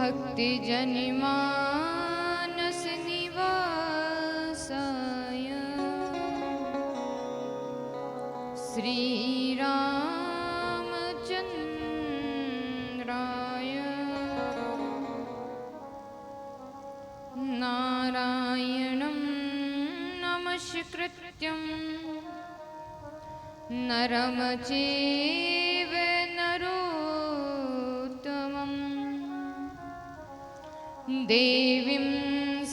भक्ति जनिमानस निवासाय श्री रामचंद्राय नारायणं नमस्कृत्यं नरं चैव नरोत्तमं देवीं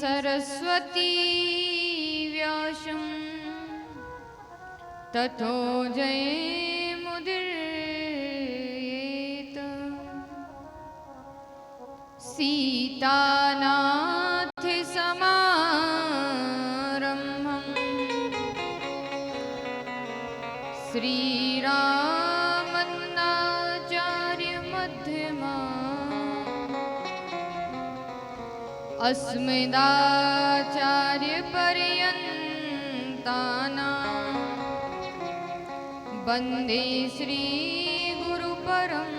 सरस्वती व्यासं ततो जयमुदीरयेत्। सीतानाथ समारम्भं श्रीरामन्नाचार्य मध्यमाम् अस्मदाचार्य पर्यन्तानां वन्दे श्री गुरु परम्पराम्।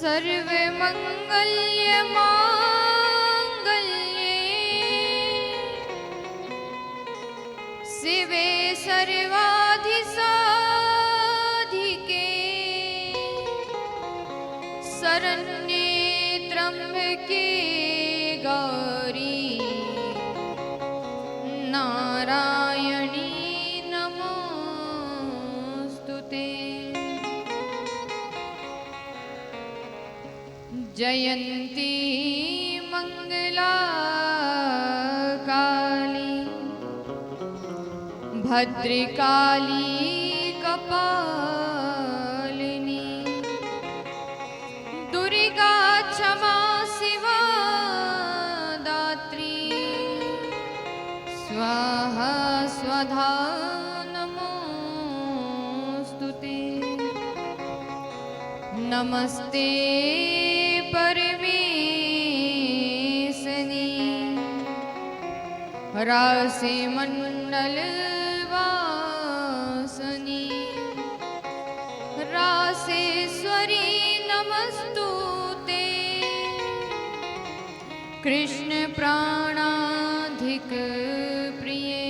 सर्वमंगल्य मांगल्ये शिवे सर्वाधिसाधिके शरण्ये त्र्यंबके गौरी नारायणी नमोस्तुते। जयंती मंगला काली भद्रकाली कपालिनी दुर्गा क्षमा शिवा दात्री स्वाहा स्वधा नमोस्तुते। नमस्ते परमेशनी राशि मंडल वासनी राशेश्वरी नमस्तुते। कृष्ण प्राणाधिक प्रिये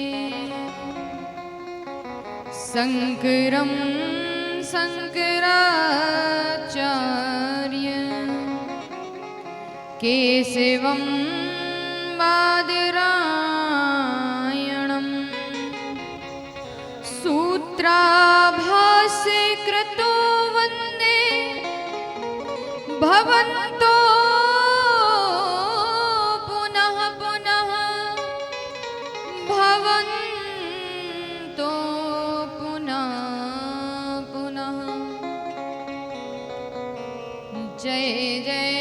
शंकरं शंकराचार्य केशवं बादरायणं सूत्राभासे कृतो वन्दे भवन्तो पुनः पुनः भवन्तो पुनः पुनः। जय जय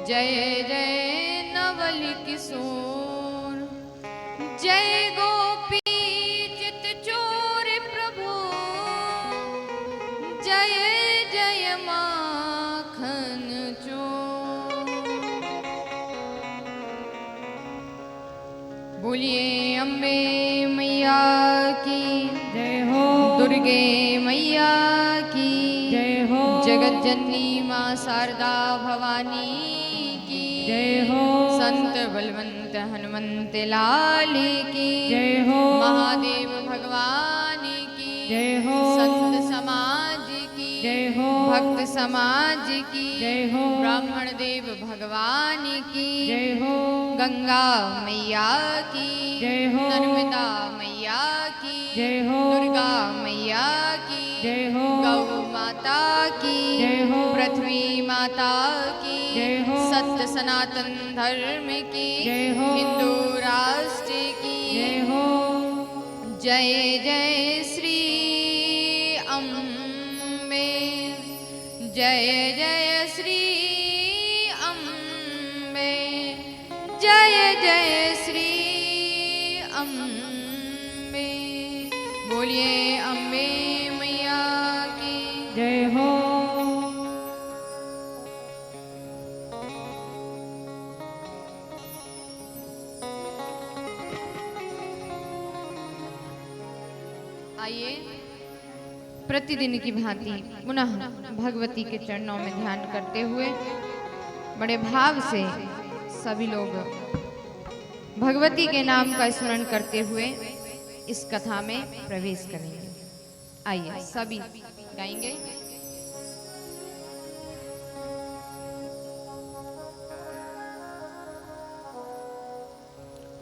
जय जय नवल किशोर जय गोपी चित चोर प्रभु जय जय माखन चोर। बोलिए अम्बे मैया की जय हो, दुर्गे मैया की जय हो, जगत जननी माँ शारदा भवानी जय हो, संत बलवंत हनुमंत लाल की जय हो, महादेव भगवान की जय हो, संत समाज की जय हो, भक्त समाज की जय हो, ब्राह्मण देव भगवान की जय हो, गंगा मैया की जय हो, नर्मदा मैया की जय हो, दुर्गा मैया की जय हो, गौ माता की जय हो, पृथ्वी माता की जय हो, सत्य सनातन धर्म की जय हो, हिंदू राष्ट्र की जय हो। जय जय श्री अम्बे जय जय श्री अम्बे जय जय श्री अम्बे। बोलिए अम्बे मैया की जय हो। आइए प्रतिदिन की भांति पुनः भगवती के चरणों में ध्यान करते हुए बड़े भाव से सभी लोग भगवती के नाम का स्मरण करते हुए इस कथा में प्रवेश करेंगे। आइए सभी गाएंगे।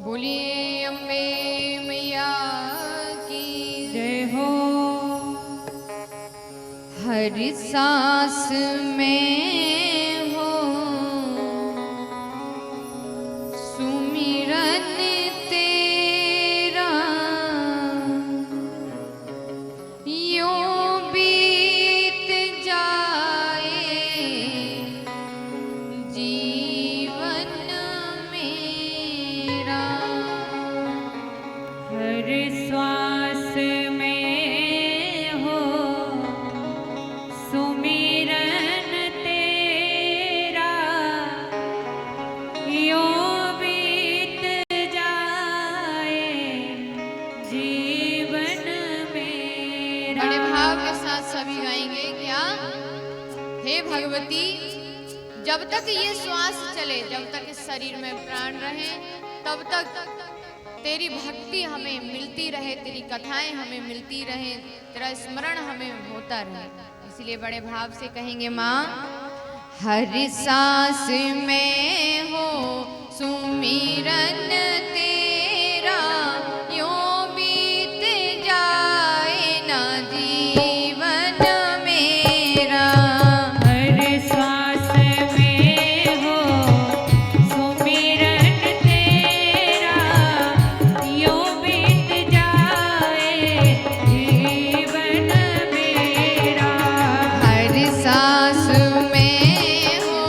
बोलिए अम्बे मैया की जय हो। हर सांस में हो सुमिरन तेरा, यूं बीत जाए जीवन मेरा। हर श्वास में हो सुमिरन तेरा, यूं बीत जाए जीवन मेरा। बड़े भाव के साथ सभी गाएंगे क्या? हे भगवती, जब तक ये श्वास चले, जब तक इस शरीर में प्राण रहे, तब तक तेरी भक्ति हमें मिलती रहे, तेरी कथाएं हमें मिलती रहे, तेरा स्मरण हमें होता रहे। इसलिए बड़े भाव से कहेंगे माँ, हर सांस में हो सुमिरन तेरा, यूं बीत जाए ना जीवन मेरा। हर श्वास में हो सुमिरन तेरा, यूं बीत जाए जीवन मेरा। हर सांस में हो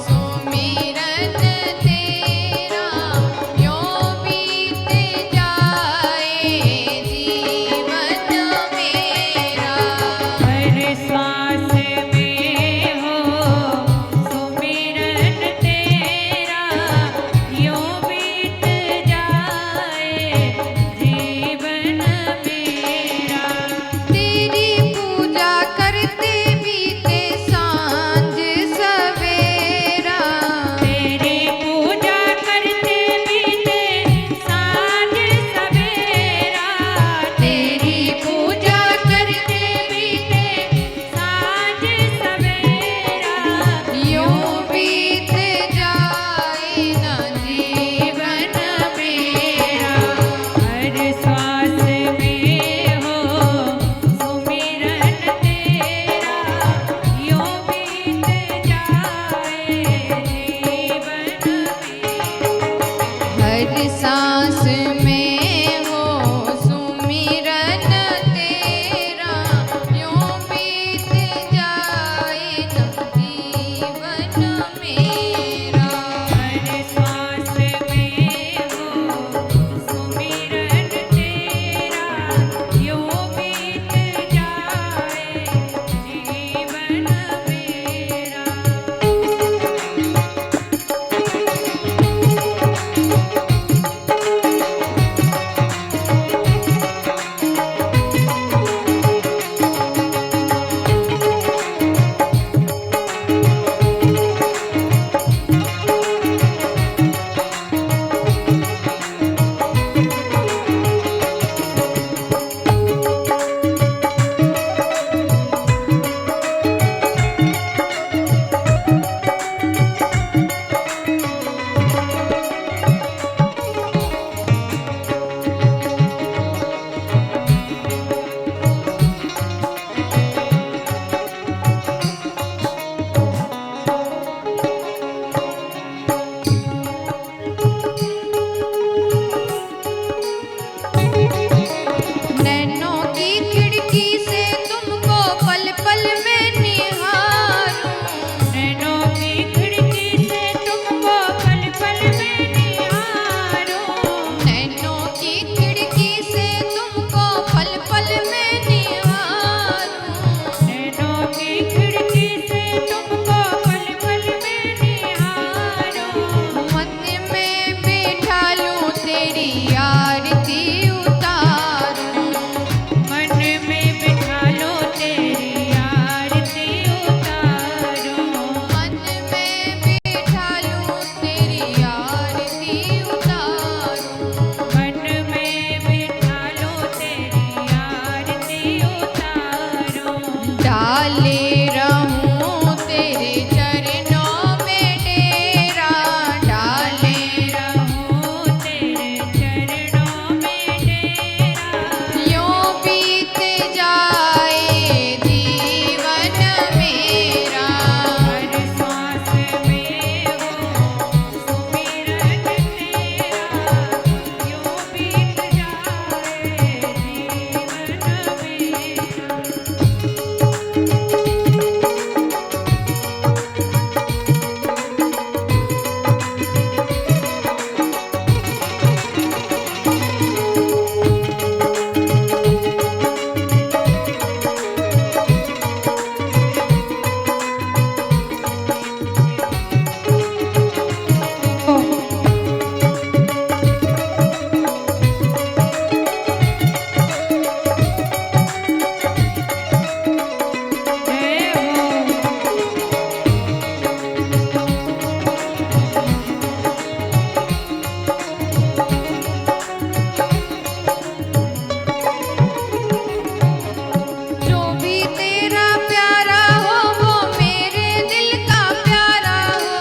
सुमिरन तेरा, यूं डाले रहूं तेरे चरणों में डेरा, डाले रहूं तेरे चरणों में डेरा। यूं बीत जाए जीवन मेरा, हर सांस में हो सुमिरन तेरा, यूं बीत जाए जीवन मेरा। जय हो जो भी तेरा प्यारा हो वो मेरे दिल का प्यारा हो,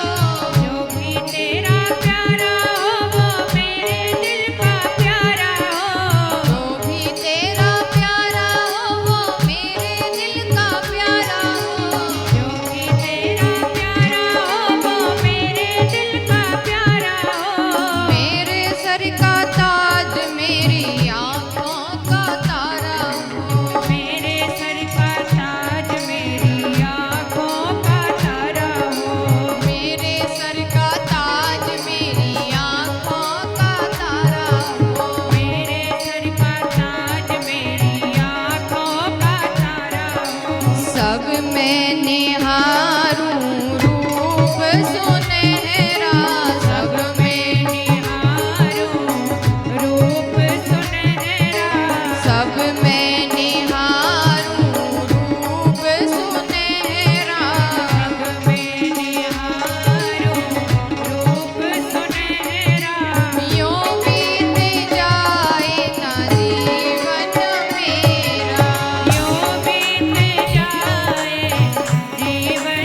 जो भी तेरा प्यारा हो वो मेरे दिल का प्यारा हो। जो भी तेरा प्यारा हो वो मेरे दिल का प्यारा हो, जो भी तेरा प्यारा हो वो मेरे दिल का प्यारा हो। मेरे सर का ताज मेरी आँखों का तारा हो, मेरे सर का ताज मेरी आँखों का तारा हो। मेरे सर का ताज मेरी आँखों का तारा हो। मेरे सर का ताज मेरी आँखों का तारा हो। सब मैं निहारूं रूप सुनहरा, सब मैं निहारूं रूप सुनहरा। सब मैं निहारूं रूप सुनहरा, सब में निहारूं रूप सुनहरा। यूं बीत जाए ना जीवन मेरा, यूं बीत जाए जीवन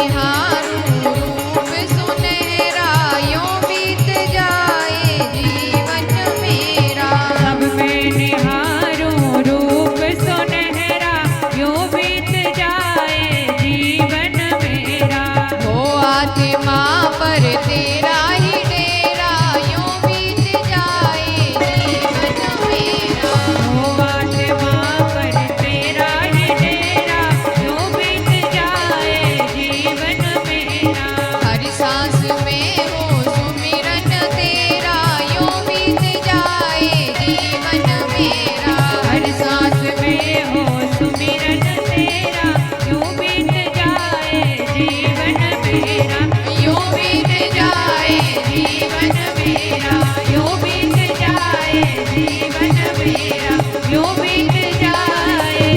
निहारूं रूप सुनहरा यूं बीत जाए जीवन मेरा। सब मैं निहारूं रूप सुनहरा यूं बीत जाए जीवन मेरा। हो आत्मा पर तेरा ही डेरा यूं बीत जाए जीवन मेरा। हो आत्मा पर तेरा ही डेरा यूं बीत जाए जीवन मेरा। हर सांस में हो सुमिरन तेरा यूं बीत जाए जीवन मेरा। हर सांस में हो सुमिरन तेरा यूं बीत जाए जीवन मेरा। यूं बीत जाए जीवन मेरा। यूं बीत जाए जीवन मेरा। यूं बीत जाए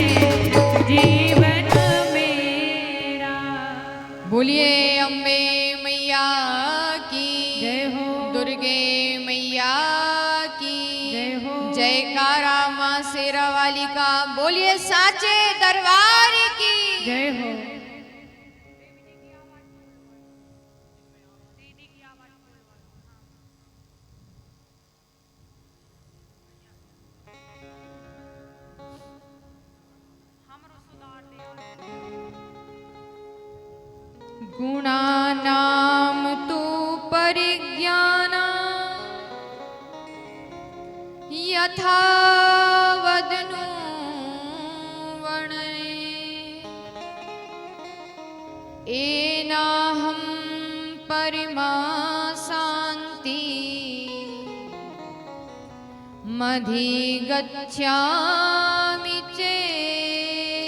जीवन मेरा। बोलिए अम्बे मैया की जय हो। दुर्गे मैया की जय हो। जयकारा माँ शेरा वाली का बोलिए साचे दरबार की जय हो। गुणानाम तु परिज्ञाना यथा वदनु वर्णये एनाहं परिमा शान्ति मधिगच्छामि चेतसि।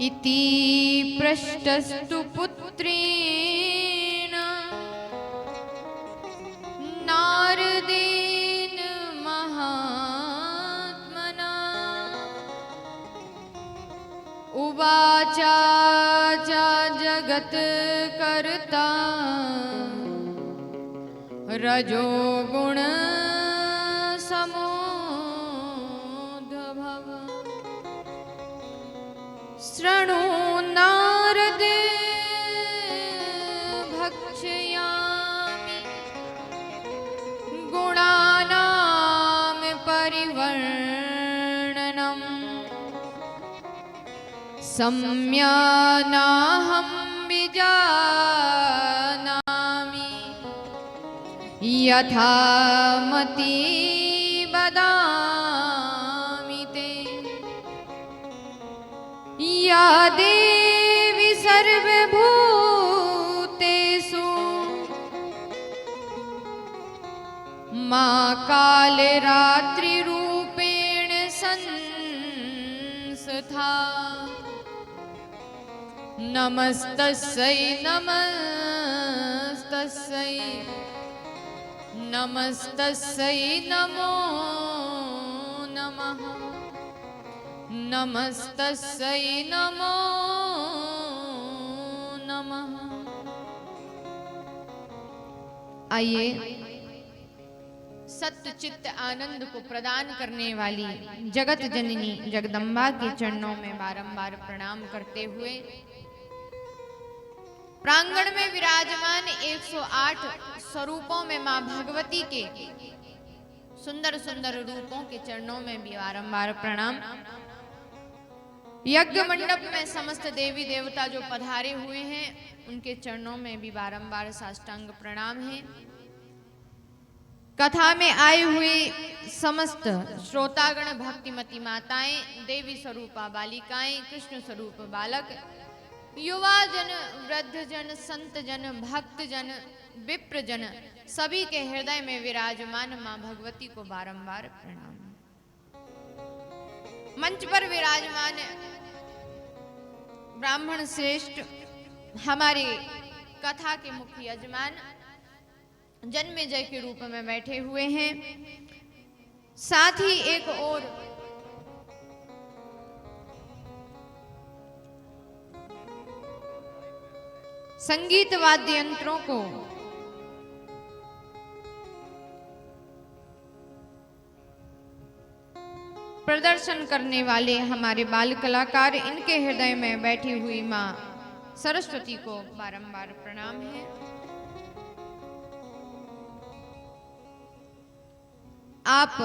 इति पृष्टस्तु पुत्रेण नारदेन महात्मना। उवाचा च जगत्कर्ता रजोगुण समोद्भव। शृणु नारद भक्षयामि गुणानां परिवर्णनम्। सम्यानाहं विजानामि यथा मति वदामि ते। या देवी सर्वभूतेषु मां कालरात्रिरूपेण संस्था। नमस्तस्यै नमस्तस्यै नमस्तस्यै नमो नमः। नमस्तस्यै नमो नमः। आइए सत्य चित्त आनंद को प्रदान करने वाली जगत जननी जगदम्बा के चरणों में बारंबार प्रणाम करते हुए प्रांगण में विराजमान 108 स्वरूपों में मां भगवती के सुंदर सुंदर रूपों के चरणों में भी बारंबार प्रणाम। यज्ञ मंडप में समस्त देवी देवता जो पधारे हुए हैं उनके चरणों में भी बारंबार साष्टांग प्रणाम है। कथा में आए हुए समस्त श्रोतागण भक्तिमती माताएं, देवी स्वरूपा बालिकाएं, कृष्ण स्वरूप बालक, युवा जन, वृद्ध जन, संत जन, भक्त जन, विप्र जन, सभी के हृदय में विराजमान मां भगवती को बारंबार प्रणाम। मंच पर विराजमान ब्राह्मण श्रेष्ठ हमारे कथा के मुख्य यजमान जन्मेजय के रूप में बैठे हुए हैं। साथ ही एक और संगीत वाद्य यंत्रों को प्रदर्शन दर्शन करने वाले हमारे बाल कलाकार, इनके हृदय में बैठी हुई माँ सरस्वती को बारंबार प्रणाम है। आप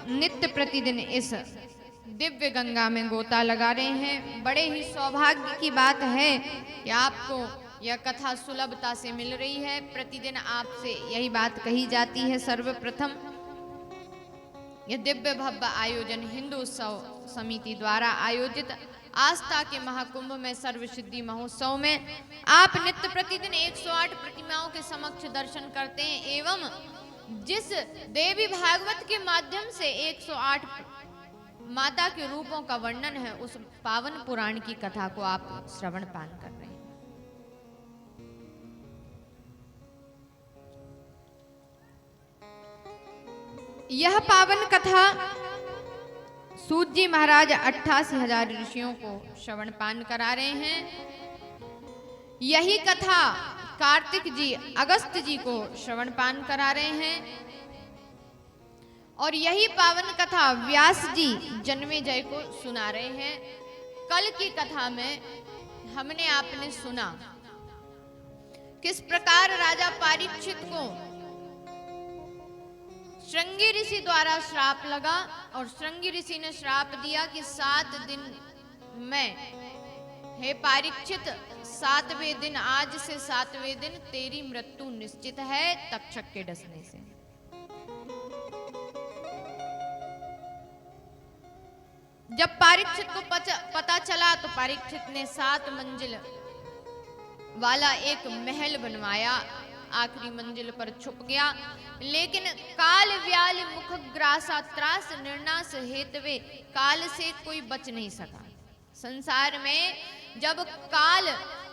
नित्य प्रतिदिन इस दिव्य गंगा में गोता लगा रहे हैं। बड़े ही सौभाग्य की बात है कि आपको यह कथा सुलभता से मिल रही है। प्रतिदिन आपसे यही बात कही जाती है। सर्वप्रथम यह दिव्य भव्य आयोजन हिंदू उत्सव समिति द्वारा आयोजित आस्था के महाकुंभ में सर्व सिद्धि महोत्सव में आप नित्य प्रतिदिन 108 प्रतिमाओं के समक्ष दर्शन करते हैं एवं जिस देवी भागवत के माध्यम से 108 माता के रूपों का वर्णन है, उस पावन पुराण की कथा को आप श्रवण पान कर रहे हैं। यह पावन कथा सूत जी महाराज 88,000 ऋषियों को श्रवण पान करा रहे हैं। यही कथा कार्तिक जी अगस्त जी को श्रवण पान करा रहे हैं और यही पावन कथा व्यास जी जन्मेजय को सुना रहे हैं। कल की कथा में हमने आपने सुना किस प्रकार राजा परीक्षित को श्रृंगी ऋषि द्वारा श्राप लगा और श्रृंगी ऋषि ने श्राप दिया कि 7 दिन में, हे परीक्षित, 7वें दिन, आज से 7वें दिन तेरी मृत्यु निश्चित है तक्षक के डसने से। जब परीक्षित को पता चला तो परीक्षित ने 7 मंजिल वाला एक महल बनवाया, आखिरी मंजिल पर छुप गया। लेकिन काल व्याल मुख ग्रासा त्रास निर्नाश हेतवे, काल से कोई बच नहीं सका। संसार में जब काल,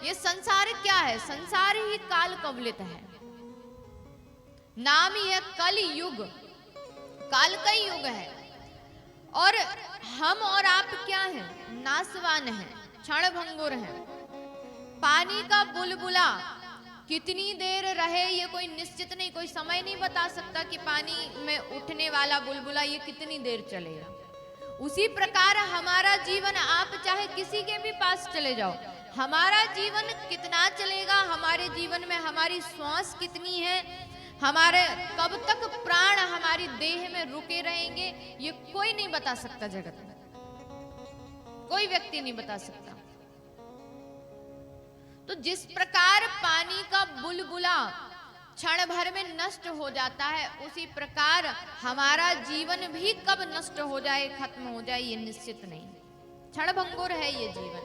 ये संसार क्या है? संसार ही काल कवलित है। नाम ही है कल युग, काल का युग है। और हम और आप क्या हैं? नासवान हैं, क्षण भंगुर हैं। पानी का बुलबुला कितनी देर रहे ये कोई निश्चित नहीं, कोई समय नहीं बता सकता कि पानी में उठने वाला बुलबुला ये कितनी देर चलेगा। उसी प्रकार हमारा जीवन, आप चाहे किसी के भी पास चले जाओ, हमारा जीवन कितना चलेगा, हमारे जीवन में हमारी श्वास कितनी है, हमारे कब तक प्राण हमारी देह में रुके रहेंगे, ये कोई नहीं बता सकता। जगत में कोई व्यक्ति नहीं बता सकता। तो जिस प्रकार पानी का बुलबुला क्षण भर में नष्ट हो जाता है, उसी प्रकार हमारा जीवन भी कब नष्ट हो जाए, खत्म हो जाए, ये निश्चित नहीं। क्षण भंगुर है ये जीवन।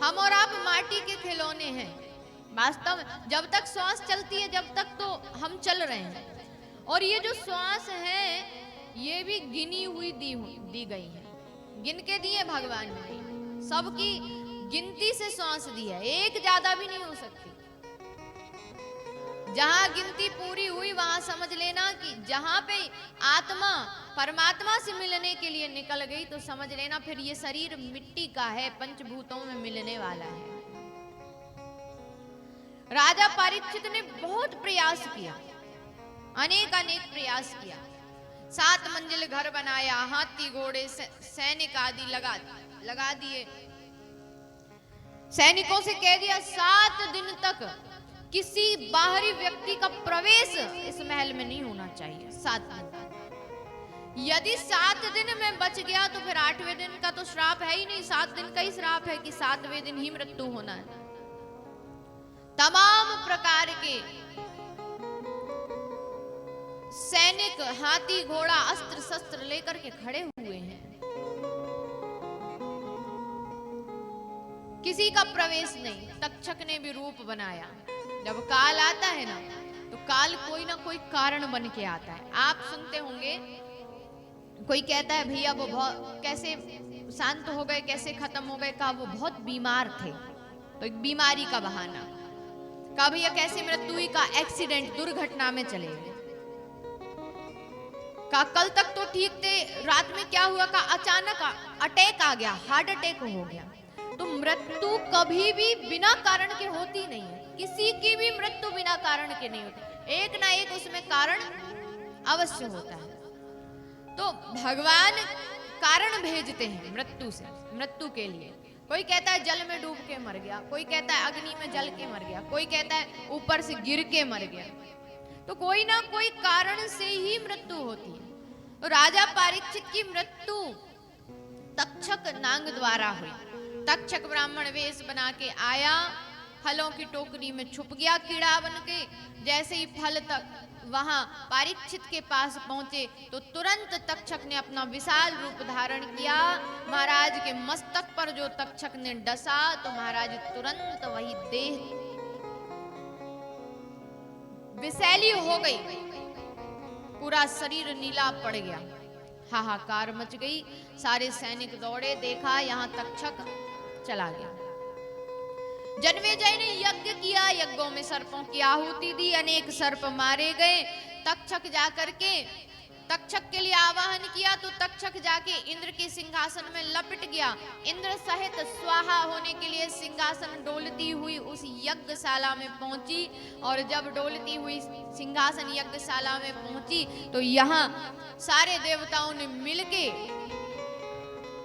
हम और आप माटी के खिलौने हैं। वास्तव में जब तक श्वास चलती है, जब तक तो हम चल रहे हैं। और ये जो श्वास है ये भी गिनी हुई दी गई है, गिन के दिए भगवान ने। सबकी गिनती से श्वास दी है, एक ज्यादा भी नहीं हो सकती। जहां गिनती पूरी हुई वहां समझ लेना कि जहां पे आत्मा परमात्मा से मिलने के लिए निकल गई, तो समझ लेना फिर ये शरीर मिट्टी का है, पंचभूतों में मिलने वाला है। राजा परीक्षित ने बहुत प्रयास किया, अनेक प्रयास किया। 7 मंजिल घर बनाया, हाथी घोड़े सैनिक आदि लगा दिए। सैनिकों से कह दिया 7 दिन तक किसी बाहरी व्यक्ति का प्रवेश इस महल में नहीं होना चाहिए। 7 दिन। यदि 7 दिन में बच गया तो फिर 8वें दिन का तो श्राप है ही नहीं, 7 दिन का ही श्राप है कि 7वें दिन ही मृत्यु होना है। तमाम प्रकार के सैनिक हाथी घोड़ा अस्त्र शस्त्र लेकर के खड़े हुए हैं, किसी का प्रवेश नहीं। तक्षक ने भी रूप बनाया। जब काल आता है ना, तो काल कोई ना कोई कारण बन के आता है। आप सुनते होंगे, कोई कहता है भैया वो बहुत कैसे शांत हो गए, कैसे खत्म हो गए, कहा वो बहुत बीमार थे, तो एक बीमारी का बहाना। कहा भैया कैसे मृत्यु हुई, का एक्सीडेंट, दुर्घटना में चले गए। का कल तक तो ठीक थे, रात में क्या हुआ, का अचानक अटैक आ गया, हार्ट अटैक हो गया। तो मृत्यु कभी भी बिना कारण के होती नहीं है, किसी की भी मृत्यु बिना कारण के नहीं होती। एक ना एक उसमें कारण अवश्य होता है। तो भगवान कारण भेजते हैं मृत्यु के लिए। कोई कहता है जल में डूब के मर गया, कोई कहता है अग्नि में जल के मर गया, कोई कहता है ऊपर से गिर के मर गया। तो कोई ना कोई कारण से ही मृत्यु होती है। तो राजा परीक्षित की मृत्यु तक्षक नाग द्वारा हुई। तक्षक ब्राह्मण वेश बना के आया, फलों की टोकरी में छुप गया कीड़ा बन के। जैसे ही फल तक वहां परीक्षित के पास पहुंचे तो तुरंत तक्षक ने अपना विशाल रूप धारण किया। महाराज के मस्तक पर जो तक्षक ने डसा तो महाराज तुरंत वही देह विषैली हो गई, पूरा शरीर नीला पड़ गया। हाहाकार मच गई, सारे सैनिक दौड़े, देखा यहाँ तक्षक चला गया। जन्मेजय ने यज्ञ किया, यज्ञों में सर्पों की आहुति दी, अनेक सर्प मारे गए। तक्षक जाकर के तक्षक के लिए आवाहन किया तो तक्षक जाके इंद्र के सिंहासन में लपट गया। इंद्र सहित स्वाहा होने के लिए सिंहासन डोलती हुई उस यज्ञशाला में पहुंची, और जब डोलती हुई सिंहासन यज्ञशाला में पहुंची तो यहाँ सारे देवताओं ने मिलके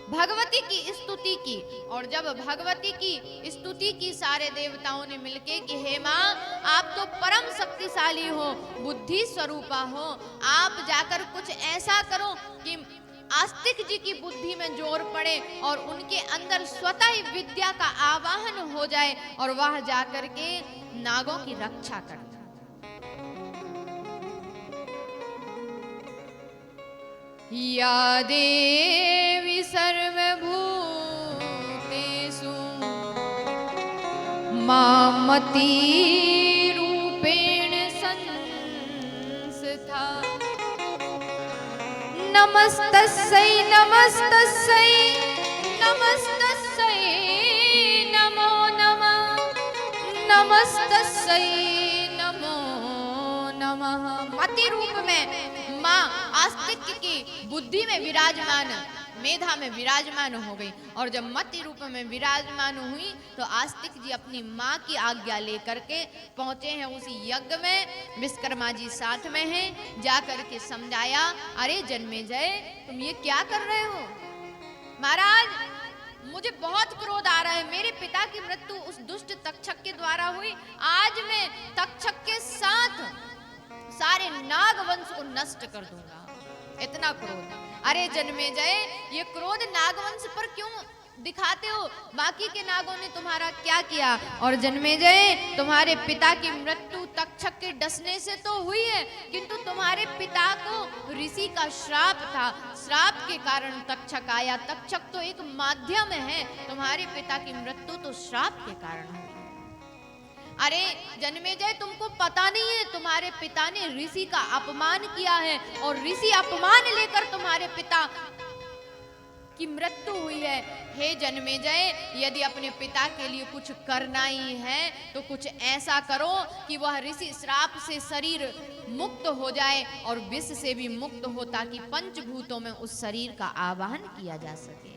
भगवती की स्तुति की। और जब भगवती की स्तुति की सारे देवताओं ने मिलके कि हे माँ, आप तो परम शक्तिशाली हो, बुद्धि स्वरूपा हो, आप जाकर कुछ ऐसा करो कि आस्तिक जी की बुद्धि में जोर पड़े और उनके अंदर स्वतः ही विद्या का आवाहन हो जाए और वह जाकर के नागों की रक्षा करे। या देवी सर्वभूतेषु मामति रूपेण संस्था। नमस्तस्यै नमस्तस्यै नमस्तस्यै नमो नमः, नमस्तस्यै नमो नमः। मति रूप में माँ आस्तिक की बुद्धि में विराजमान, मेधा में विराजमान हो गई। और जब मति रूप में विराजमान हुई तो आस्तिक जी अपनी माँ की आज्ञा लेकर के पहुंचे हैं उसी यज्ञ में। विश्वकर्मा जी साथ में हैं, जाकर के समझाया, अरे जन्मेजय तुम ये क्या कर रहे हो? महाराज मुझे बहुत क्रोध आ रहा है, मेरे पिता की मृत्यु उस दुष्ट तक्षक के द्वारा हुई, आज मैं तक्षक के साथ सारे नाग वंश को नष्ट कर दूंगा। इतना क्रोध। अरे जन्मेजय, ये क्रोध नागवंश पर क्यों दिखाते हो? बाकी के नागों ने तुम्हारा क्या किया? और जन्मेजय, तुम्हारे पिता की मृत्यु तक्षक के डसने से तो हुई है, किंतु तुम्हारे पिता को ऋषि का श्राप था, श्राप के कारण तक्षक आया। तक्षक तो एक माध्यम है, तुम्हारे पिता की मृत्यु तो श्राप के कारण हुई। अरे जन्मेजय, तुमको पता नहीं है, तुम्हारे पिता ने ऋषि का अपमान किया है और ऋषि अपमान लेकर तुम्हारे पिता की मृत्यु हुई है। हे जन्मेजय, यदि अपने पिता के लिए कुछ करना ही है तो कुछ ऐसा करो कि वह ऋषि श्राप से शरीर मुक्त हो जाए और विष से भी मुक्त हो, ताकि पंचभूतों में उस शरीर का आवाहन किया जा सके।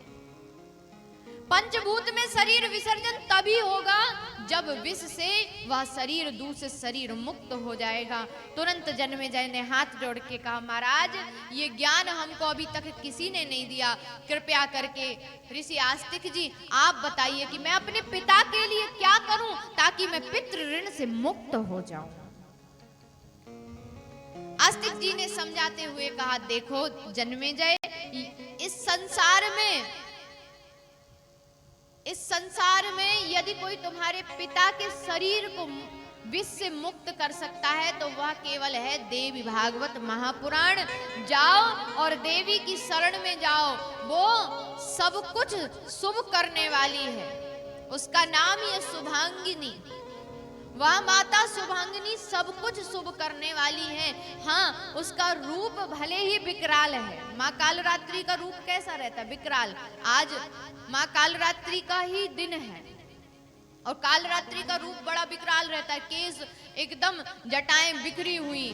पंचभूत में शरीर विसर्जन तभी होगा जब विष से वह शरीर दूसरे शरीर मुक्त हो जाएगा। तुरंत जन्मेजय ने हाथ जोड़ के कहा, महाराज ये ज्ञान हमको अभी तक किसी ने नहीं दिया, कृपया करके ऋषि आस्तिक जी आप बताइए कि मैं अपने पिता के लिए क्या करूं ताकि मैं पितृ ऋण से मुक्त हो जाऊं। आस्तिक जी ने समझाते हुए कहा, देखो जन्मेजय, इस संसार में यदि कोई तुम्हारे पिता के शरीर को विष से मुक्त कर सकता है तो वह केवल है देवी भागवत महापुराण। जाओ और देवी की शरण में जाओ, वो सब कुछ शुभ करने वाली है, उसका नाम ही है शुभांगिनी। वह माता शुभांगिनी सब कुछ शुभ करने वाली है। हाँ, उसका रूप भले ही विकराल है। माँ कालरात्रि का रूप कैसा रहता है? विकराल। आज माँ कालरात्रि का ही दिन है और कालरात्रि का रूप बड़ा विकराल रहता है। केस एकदम, जटाएं बिखरी हुई,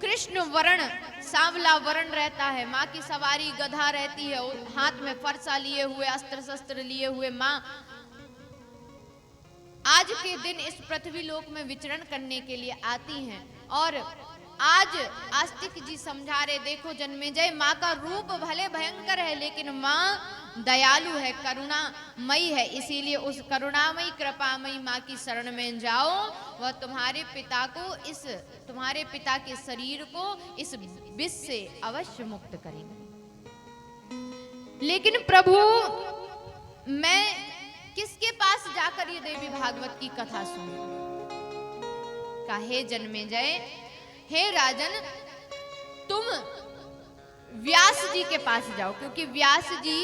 कृष्ण वर्ण, सांवला वर्ण रहता है। माँ की सवारी गधा रहती है, हाथ में फरसा लिए हुए, अस्त्र शस्त्र लिए हुए माँ आज के दिन इस पृथ्वी लोक में विचरण करने के लिए आती हैं। और आज आस्तिक जी समझा रहे, देखो जन्मेजय, माँ का रूप भले भयंकर है लेकिन माँ दयालु है, करुणामयी है, इसीलिए उस करुणामयी कृपामयी माँ की शरण में जाओ। वह तुम्हारे पिता के शरीर को इस विष से अवश्य मुक्त करेंगे। लेकिन प्रभु, मैं किसके पास जाकर ये देवी भागवत की कथा सुनूं? कहे जन्मेजय, हे राजन, तुम व्यास जी के पास जाओ, क्योंकि व्यास जी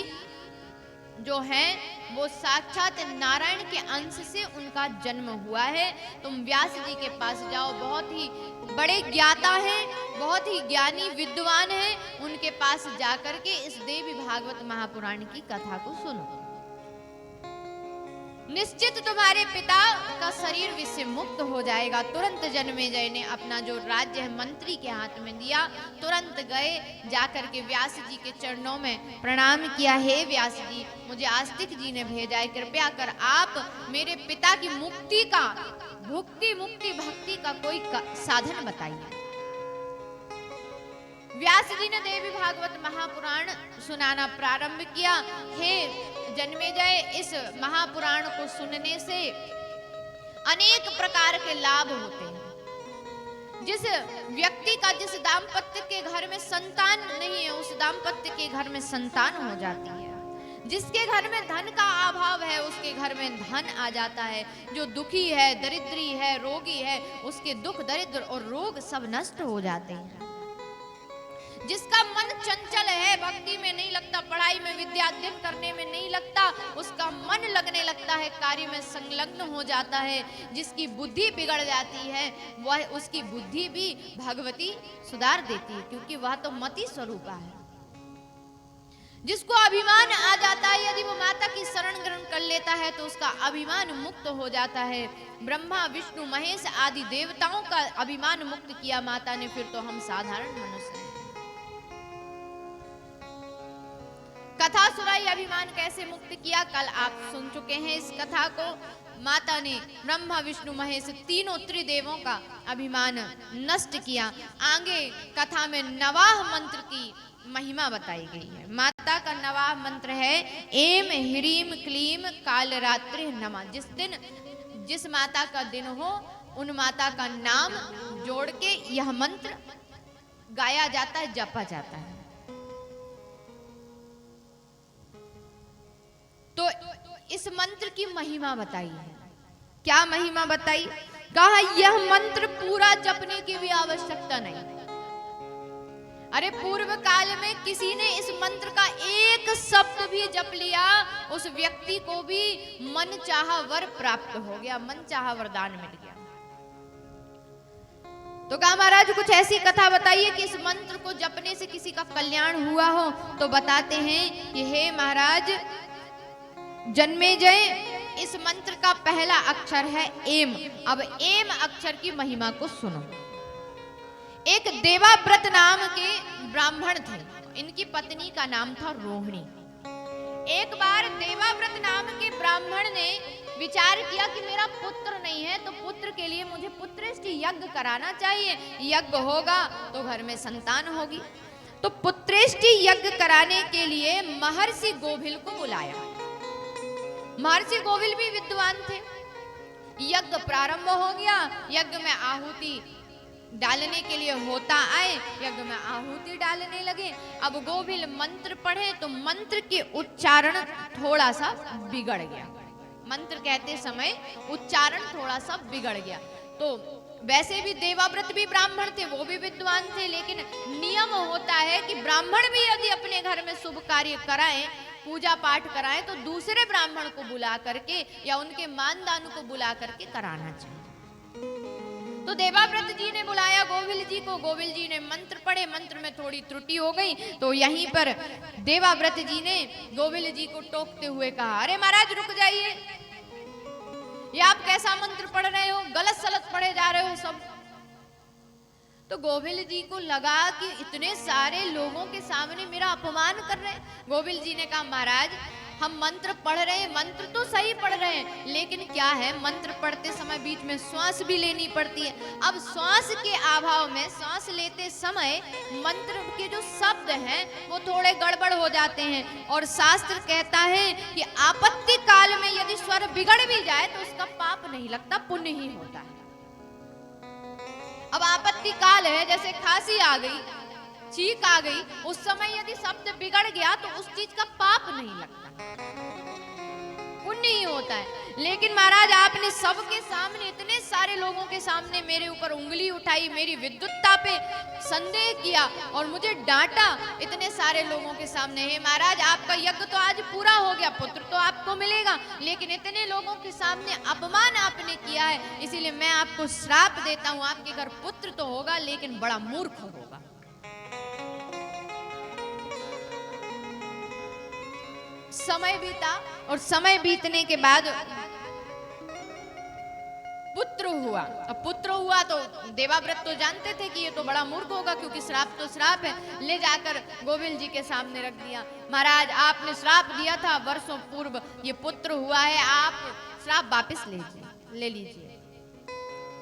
जो हैं वो साक्षात नारायण के अंश से उनका जन्म हुआ है। तुम व्यास जी के पास जाओ, बहुत ही बड़े ज्ञाता हैं, बहुत ही ज्ञानी विद्वान हैं। उनके पास जाकर के इस देवी भागवत महापुराण की कथा को सुनो। निश्चित तुम्हारे पिता का शरीर विष से मुक्त हो जाएगा। तुरंत जन्मेजय ने अपना जो राज्य है मंत्री के हाथ में दिया, तुरंत गए, जाकर के व्यास जी के चरणों में प्रणाम किया। हे व्यास जी, मुझे आस्तिक जी ने भेजा है, कृपया कर आप मेरे पिता की मुक्ति का, मुक्ति भक्ति का कोई साधन बताइए। व्यास जी ने देवी भागवत महापुराण सुनाना प्रारंभ किया। हे जन्मेजय, इस महापुराण को सुनने से अनेक प्रकार के लाभ होते हैं। जिस व्यक्ति का, जिस दाम्पत्य के घर में संतान नहीं है, उस दाम्पत्य के घर में संतान हो जाती है। जिसके घर में धन का अभाव है, उसके घर में धन आ जाता है। जो दुखी है, दरिद्री है, रोगी है, उसके दुख, दरिद्र और रोग सब नष्ट हो जाते हैं। जिसका मन चंचल है, भक्ति में नहीं लगता, पढ़ाई में, विद्या अध्ययन करने में नहीं लगता, उसका मन लगने लगता है, कार्य में संलग्न हो जाता है। जिसकी बुद्धि बिगड़ जाती है, वह, उसकी बुद्धि भी भगवती सुधार देती है, क्योंकि वह तो मति स्वरूपा है। जिसको अभिमान आ जाता है, यदि वो माता की शरण ग्रहण कर लेता है तो उसका अभिमान मुक्त हो जाता है। ब्रह्मा, विष्णु, महेश आदि देवताओं का अभिमान मुक्त किया माता ने, फिर तो हम साधारण मनुष्य हैं। कथा सुनाई, अभिमान कैसे मुक्त किया, कल आप सुन चुके हैं इस कथा को। माता ने ब्रह्मा, विष्णु, महेश तीनों त्रिदेवों का अभिमान नष्ट किया। आगे कथा में नवाह मंत्र की महिमा बताई गई है। माता का नवाह मंत्र है एम ह्रीम क्लीम कालरात्रि नमः। जिस दिन, जिस माता का दिन हो, उन माता का नाम जोड़ के यह मंत्र गाया जाता है, जपा जाता है। तो इस मंत्र की महिमा बताई है। क्या महिमा बताई? कहा यह मंत्र पूरा जपने की भी आवश्यकता नहीं। अरे पूर्व काल में किसी ने इस मंत्र का एक शब्द भी जप लिया, उस व्यक्ति को भी मन चाहा वर प्राप्त हो गया, मन चाहा वरदान मिल गया। तो कहा महाराज कुछ ऐसी कथा बताइए कि इस मंत्र को जपने से किसी का कल्याण हुआ हो। तो बताते हैं कि हे महाराज जन्मेजय, इस मंत्र का पहला अक्षर है एम। अब एम अक्षर की महिमा को सुनो। एक देवाव्रत नाम के ब्राह्मण थे, इनकी पत्नी का नाम था रोहिणी। एक बार देवाव्रत नाम के ब्राह्मण ने विचार किया कि मेरा पुत्र नहीं है, तो पुत्र के लिए मुझे पुत्रेष्टि यज्ञ कराना चाहिए। यज्ञ होगा तो घर में संतान होगी। तो पुत्रेष्टि यज्ञ कराने के लिए महर्षि गोभिल को बुलाया। महर्षि गोभिल भी विद्वान थे। यज्ञ प्रारंभ हो गया। यज्ञ में आहुति डालने के लिए होता आए, यज्ञ में आहुति डालने लगे। अब गोभिल मंत्र पढ़े तो मंत्र के उच्चारण थोड़ा सा बिगड़ गया। मंत्र कहते समय उच्चारण थोड़ा सा बिगड़ गया। तो वैसे भी देवाव्रत भी ब्राह्मण थे, वो भी विद्वान थे, लेकिन नियम होता है कि ब्राह्मण भी यदि अपने घर में शुभ कार्य कराएं, पूजा पाठ कराएं, तो दूसरे ब्राह्मण को बुला करके या उनके मानदान को बुला करके कराना चाहिए। तो देवाव्रत जी ने बुलाया गोविल जी को। गोविल जी ने मंत्र पढ़े, मंत्र में थोड़ी त्रुटि हो गई। तो यहीं पर देवाव्रत जी ने गोविल जी को टोकते हुए कहा, अरे महाराज रुक जाइए, ये आप कैसा मंत्र पढ़ रहे हो, गलत सलत पढ़े जा रहे हो सब। तो गोविल जी को लगा कि इतने सारे लोगों के सामने मेरा अपमान कर रहे हैं। गोविल जी ने कहा महाराज हम मंत्र पढ़ रहे हैं, मंत्र तो सही पढ़ रहे हैं, लेकिन क्या है, मंत्र पढ़ते समय बीच में श्वास भी लेनी पड़ती है। अब श्वास के अभाव में श्वास लेते समय मंत्र के जो शब्द हैं वो थोड़े गड़बड़ हो जाते हैं। और शास्त्र कहता है कि आपत्ति काल में यदि स्वर बिगड़ भी जाए तो उसका पाप नहीं लगता, पुण्य ही होता है। अब आपत्ति काल है, जैसे खांसी आ गई, चीख आ गई, उस समय यदि शब्द बिगड़ गया तो उस चीज का पाप नहीं लगता, पुण्य ही होता है। लेकिन महाराज आपने सबके सामने, इतने सारे लोगों के सामने मेरे ऊपर उंगली उठाई, मेरी विद्युतता पे संदेह किया और मुझे डांटा इतने सारे लोगों के सामने। हे महाराज, आपका यज्ञ तो आज पूरा हो गया, पुत्र तो आपको मिलेगा, लेकिन इतने लोगों के सामने अपमान आपने किया है, इसीलिए मैं आपको श्राप देता हूं। आपके घर पुत्र तो होगा लेकिन बड़ा मूर्ख होगा। समय बीता और समय बीतने के बाद पुत्र हुआ। अब पुत्र हुआ तो देवाव्रत तो जानते थे कि ये तो बड़ा मूर्ख होगा, क्योंकि श्राप तो श्राप है। ले जाकर गोविल जी के सामने रख दिया। महाराज, आपने श्राप दिया था वर्षों पूर्व, ये पुत्र हुआ है, आप श्राप वापस ले लीजिए।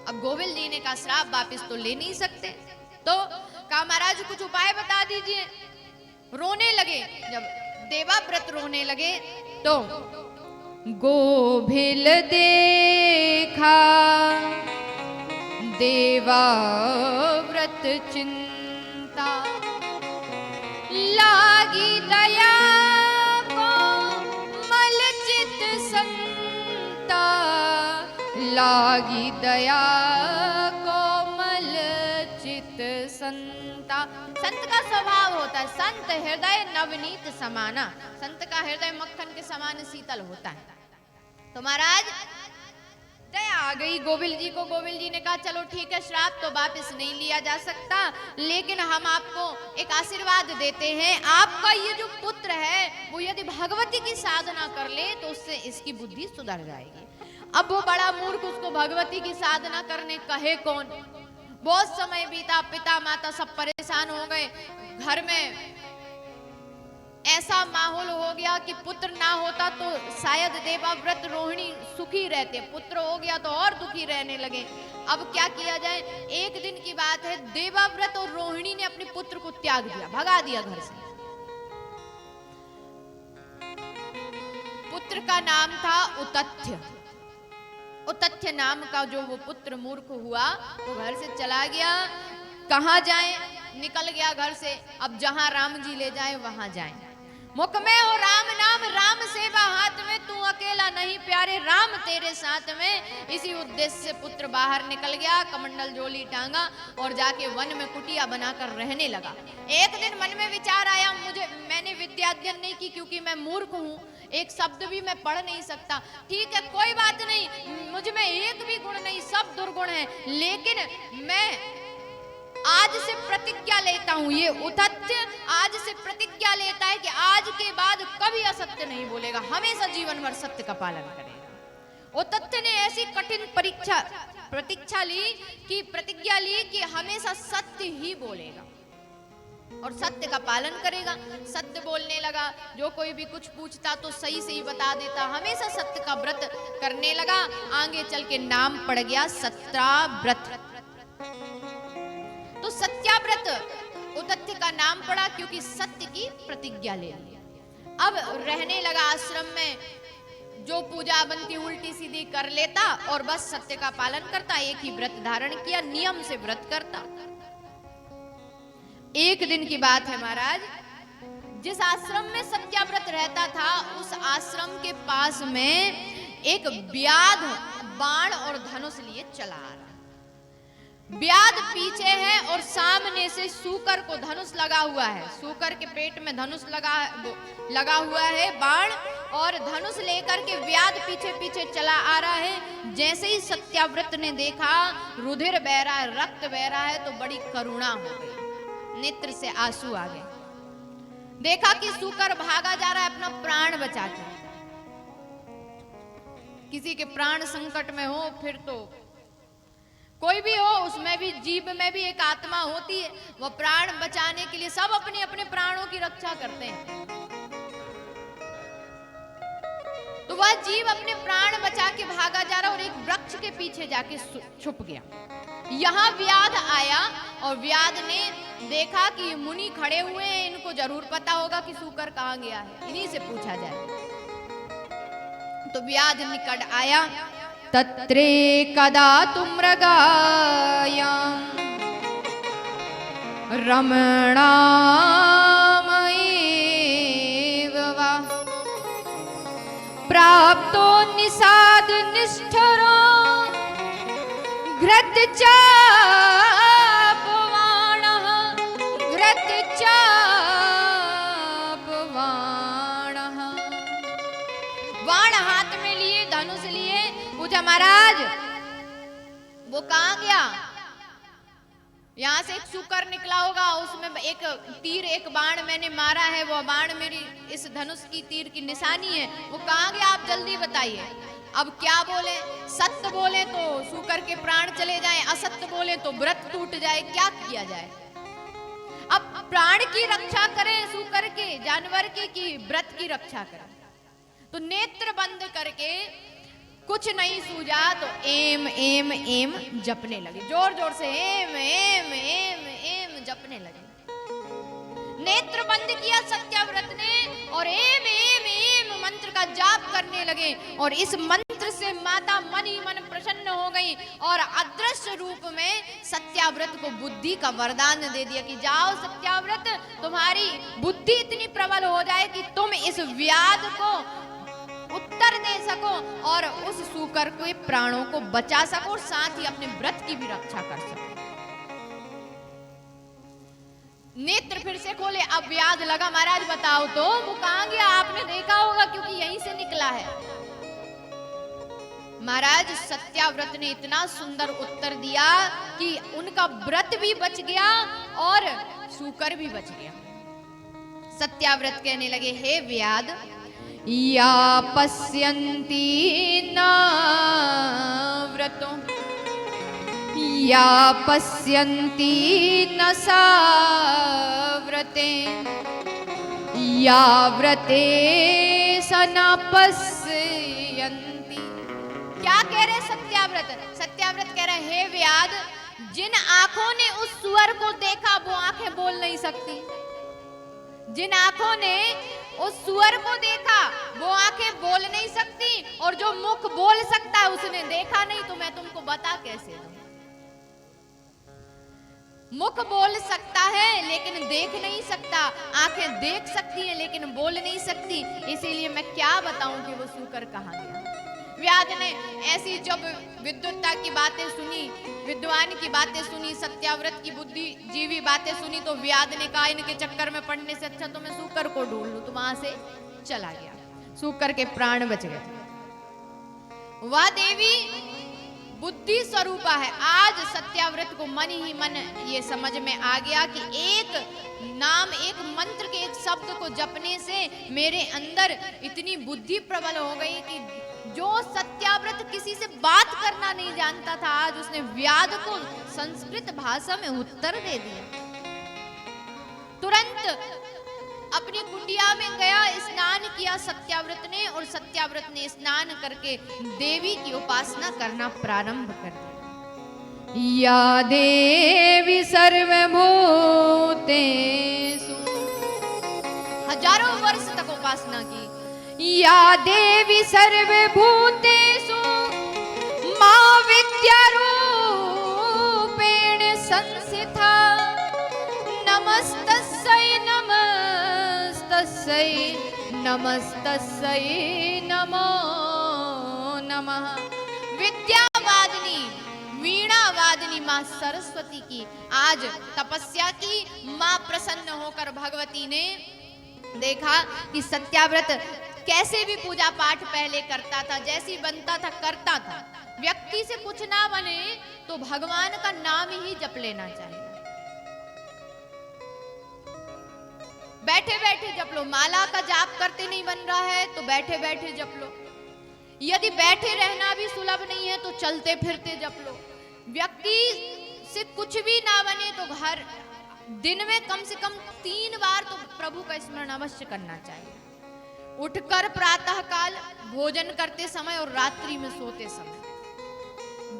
अब गोविल जी ने कहा श्राप वापस तो ले नहीं सकते, तो कहा महाराज कुछ उपाय बता दीजिए। रोने लगे। जब देवाव्रत रोने लगे तो गोभिल देखा देवाव्रत चिंता, लागी दया को मलचित संता, लागी दया को मलचित संता। संत का स्वभाव होता है, संत हृदय नवनीत समाना, संत का हृदय मक्खन के समान शीतल होता है। तो महाराज दया आ गई गोविल जी को। गोविल जी ने कहा चलो ठीक है, श्राप तो वापस नहीं लिया जा सकता, लेकिन हम आपको एक आशीर्वाद देते हैं। आपका ये जो पुत्र है वो यदि भगवती की साधना कर ले तो उससे इसकी बुद्धि सुधर जाएगी। अब वो बड़ा मूर्ख, उसको भगवती की साधना करने कहे कौन। बहुत समय बीता, पिता माता सब परेशान हो गए। घर में ऐसा माहौल हो गया कि पुत्र ना होता तो शायद देवाव्रत रोहिणी सुखी रहते, पुत्र हो गया तो और दुखी रहने लगे। अब क्या किया जाए। एक दिन की बात है, देवाव्रत और रोहिणी ने अपने पुत्र को त्याग दिया, भगा दिया घर से। पुत्र का नाम था उतथ्य। उतथ्य नाम का जो वो पुत्र मूर्ख हुआ वो घर से चला गया। कहाँ जाए, निकल गया घर से। अब जहां राम जी ले जाए वहां जाए। मुख में हो राम नाम, राम सेवा हाथ में, तू अकेला नहीं प्यारे, राम तेरे साथ में। इसी उद्देश्य से पुत्र बाहर निकल गया, कमंडल झोली टांगा और जाके वन में कुटिया बनाकर रहने लगा। एक दिन मन में विचार आया, मैंने विद्या अध्ययन नहीं की क्योंकि मैं मूर्ख हूँ, एक शब्द भी मैं पढ़ नहीं सकता। ठीक है, कोई बात नहीं, मुझ में एक भी गुण नहीं, सब दुर्गुण है, लेकिन मैं आज से प्रतिज्ञा लेता हूं। ये उतथ्य आज से प्रतिज्ञा लेता है कि आज के बाद कभी असत्य नहीं बोलेगा, हमेशा जीवन भर सत्य का पालन करेगा। उतथ्य ने ऐसी कठिन प्रतीक्षा ली कि प्रतिज्ञा ली कि हमेशा सत्य ही बोलेगा और सत्य का पालन करेगा। सत्य बोलने लगा, जो कोई भी कुछ पूछता तो सही से ही बता देता, हमेशा सत्य का व्रत करने लगा। आगे चल के नाम पड़ गया सत्याव्रत। तो सत्याव्रत उतथ्य का नाम पड़ा क्योंकि सत्य की प्रतिज्ञा ले ली। अब रहने लगा आश्रम में, जो पूजा बनती उल्टी सीधी कर लेता और बस सत्य का पालन करता। एक ही व्रत धारण किया, नियम से व्रत करता। एक दिन की बात है महाराज, जिस आश्रम में सत्याव्रत रहता था उस आश्रम के पास में एक व्याध बाण और धनुष लिए चला आ रहा। व्याध पीछे है और सामने से सूकर को धनुष लगा हुआ है। सूकर के पेट में धनुष लगा हुआ है बाण, और धनुष लेकर के व्याध पीछे पीछे चला आ रहा है। जैसे ही सत्याव्रत ने देखा रुधिर बह रहा है, रक्त बह रहा है, तो बड़ी करुणा हो गई, नेत्र से आंसू आ गए। देखा कि सूकर भागा जा रहा है अपना प्राण बचाकर। किसी के प्राण संकट में हो, फिर तो कोई भी हो, उसमें भी जीव में भी एक आत्मा होती है, वो प्राण बचाने के लिए सब अपने अपने प्राणों की रक्षा करते हैं। वह जीव अपने प्राण बचा के भागा जा रहा और एक वृक्ष के पीछे जाके छुप गया। यहाँ व्याध आया और व्याध ने देखा कि ये मुनि खड़े हुए हैं, इनको जरूर पता होगा कि सूकर कहाँ गया है, इन्हीं से पूछा जाए। तो व्याध निकट आया, तत्रे कदा तुम मृगायाम रमणामयेव वा प्राप्तो निषाद निष्ठरो घृतचापवाणः बाण हाथ में लिए, धनुष लिए, पूछा महाराज वो कहाँ गया? यहाँ से एक सूकर निकला होगा, उसमें एक तीर, एक बाण मैंने मारा है, वो बाण मेरी इस धनुष की तीर की निशानी है, वो कहाँ गया आप जल्दी बताइए। अब क्या बोले? सत्य बोले तो सूकर के प्राण चले जाएं, असत्य बोले तो व्रत टूट जाए, क्या किया जाए? अब प्राण की रक्षा करें सूकर के, जानवर के, कि व्रत की रक्षा करें? तो नेत्र बंद करके कुछ नहीं सूझा तो एम एम एम जपने लगे, जोर जोर से एम एम एम एम जपने लगे। नेत्र बंद किया सत्याव्रत ने और एम एम एम मंत्र का जाप करने लगे और इस मंत्र से माता मन ही मन प्रसन्न हो गई और अदृश्य रूप में सत्याव्रत को बुद्धि का वरदान दे दिया कि जाओ सत्याव्रत, तुम्हारी बुद्धि इतनी प्रबल हो जाए कि तुम इस व्याध को उत्तर दे सको और उस सूकर के प्राणों को बचा सको और साथ ही अपने व्रत की भी रक्षा कर सको। नेत्र फिर से खोले, अब व्याध लगा, महाराज बताओ तो वो कहाँ गया? आपने देखा होगा क्योंकि यहीं से निकला है। महाराज सत्याव्रत ने इतना सुंदर उत्तर दिया कि उनका व्रत भी बच गया और सूकर भी बच गया। सत्याव्रत कहने लगे, हे व्याध, या पश्यन्ति न व्रतो या पश्यन्ति न साव्रते या व्रते स न पश्यन्ति। क्या कह रहे सत्याव्रत? सत्याव्रत कह रहे, हे व्याध, जिन आंखों ने उस सुअर को देखा वो आंखें बोल नहीं सकती। जिन आंखों ने उस सुअर को देखा वो आंखें बोल नहीं सकती और जो मुख बोल सकता है उसने देखा नहीं, तो मैं तुमको बता कैसे दूं? मुख बोल सकता है लेकिन देख नहीं सकता, आंखें देख सकती हैं लेकिन बोल नहीं सकती, इसीलिए मैं क्या बताऊं कि वो सूकर कहाँ गया। व्याध ने ऐसी जब विद्वत्ता की बातें सुनी, विद्वान की बातें सुनी, सत्याव्रत की बुद्धिजीवी बातें सुनी, तो व्याध ने कहा इनके चक्कर में पड़ने से अच्छा तो मैं सूकर को ढूंढ लूं। तो वहां से चला गया, सूकर के प्राण बच गए। वह देवी बुद्धि स्वरूपा है। आज सत्याव्रत को मन ही मन ये समझ में आ गया कि एक नाम, एक मंत्र के एक शब्द को जपने से मेरे अंदर इतनी बुद्धि प्रबल हो गई कि जो सत्याव्रत किसी से बात करना नहीं जानता था, आज उसने व्याध को संस्कृत भाषा में उत्तर दे दिया। तुरंत अपनी कुटिया में गया, स्नान किया सत्याव्रत ने, और सत्याव्रत ने स्नान करके देवी की उपासना करना प्रारंभ कर दिया। या देवी सर्वभूतेषु, हजारों वर्ष तक उपासना की। या देवी सर्वभूतेषु मां विद्यारूपेण संस्थिता, नमस्तस्यै नमस्तस्यै नमस्तस्यै नमो नमः। विद्यावादिनी, वीणावादिनी मां सरस्वती की आज तपस्या की। मां प्रसन्न होकर भगवती ने देखा कि सत्याव्रत कैसे भी पूजा पाठ पहले करता था, जैसी बनता था करता था। व्यक्ति से कुछ ना बने तो भगवान का नाम ही जप लेना चाहिए। बैठे बैठे जप लो, माला का जाप करते नहीं बन रहा है तो बैठे बैठे जप लो। यदि बैठे रहना भी सुलभ नहीं है तो चलते फिरते जप लो। व्यक्ति से कुछ भी ना बने तो हर दिन में कम से कम 3 बार तो प्रभु का स्मरण अवश्य करना चाहिए। उठकर प्रातः काल भोजन करते समय और रात्रि में सोते समय।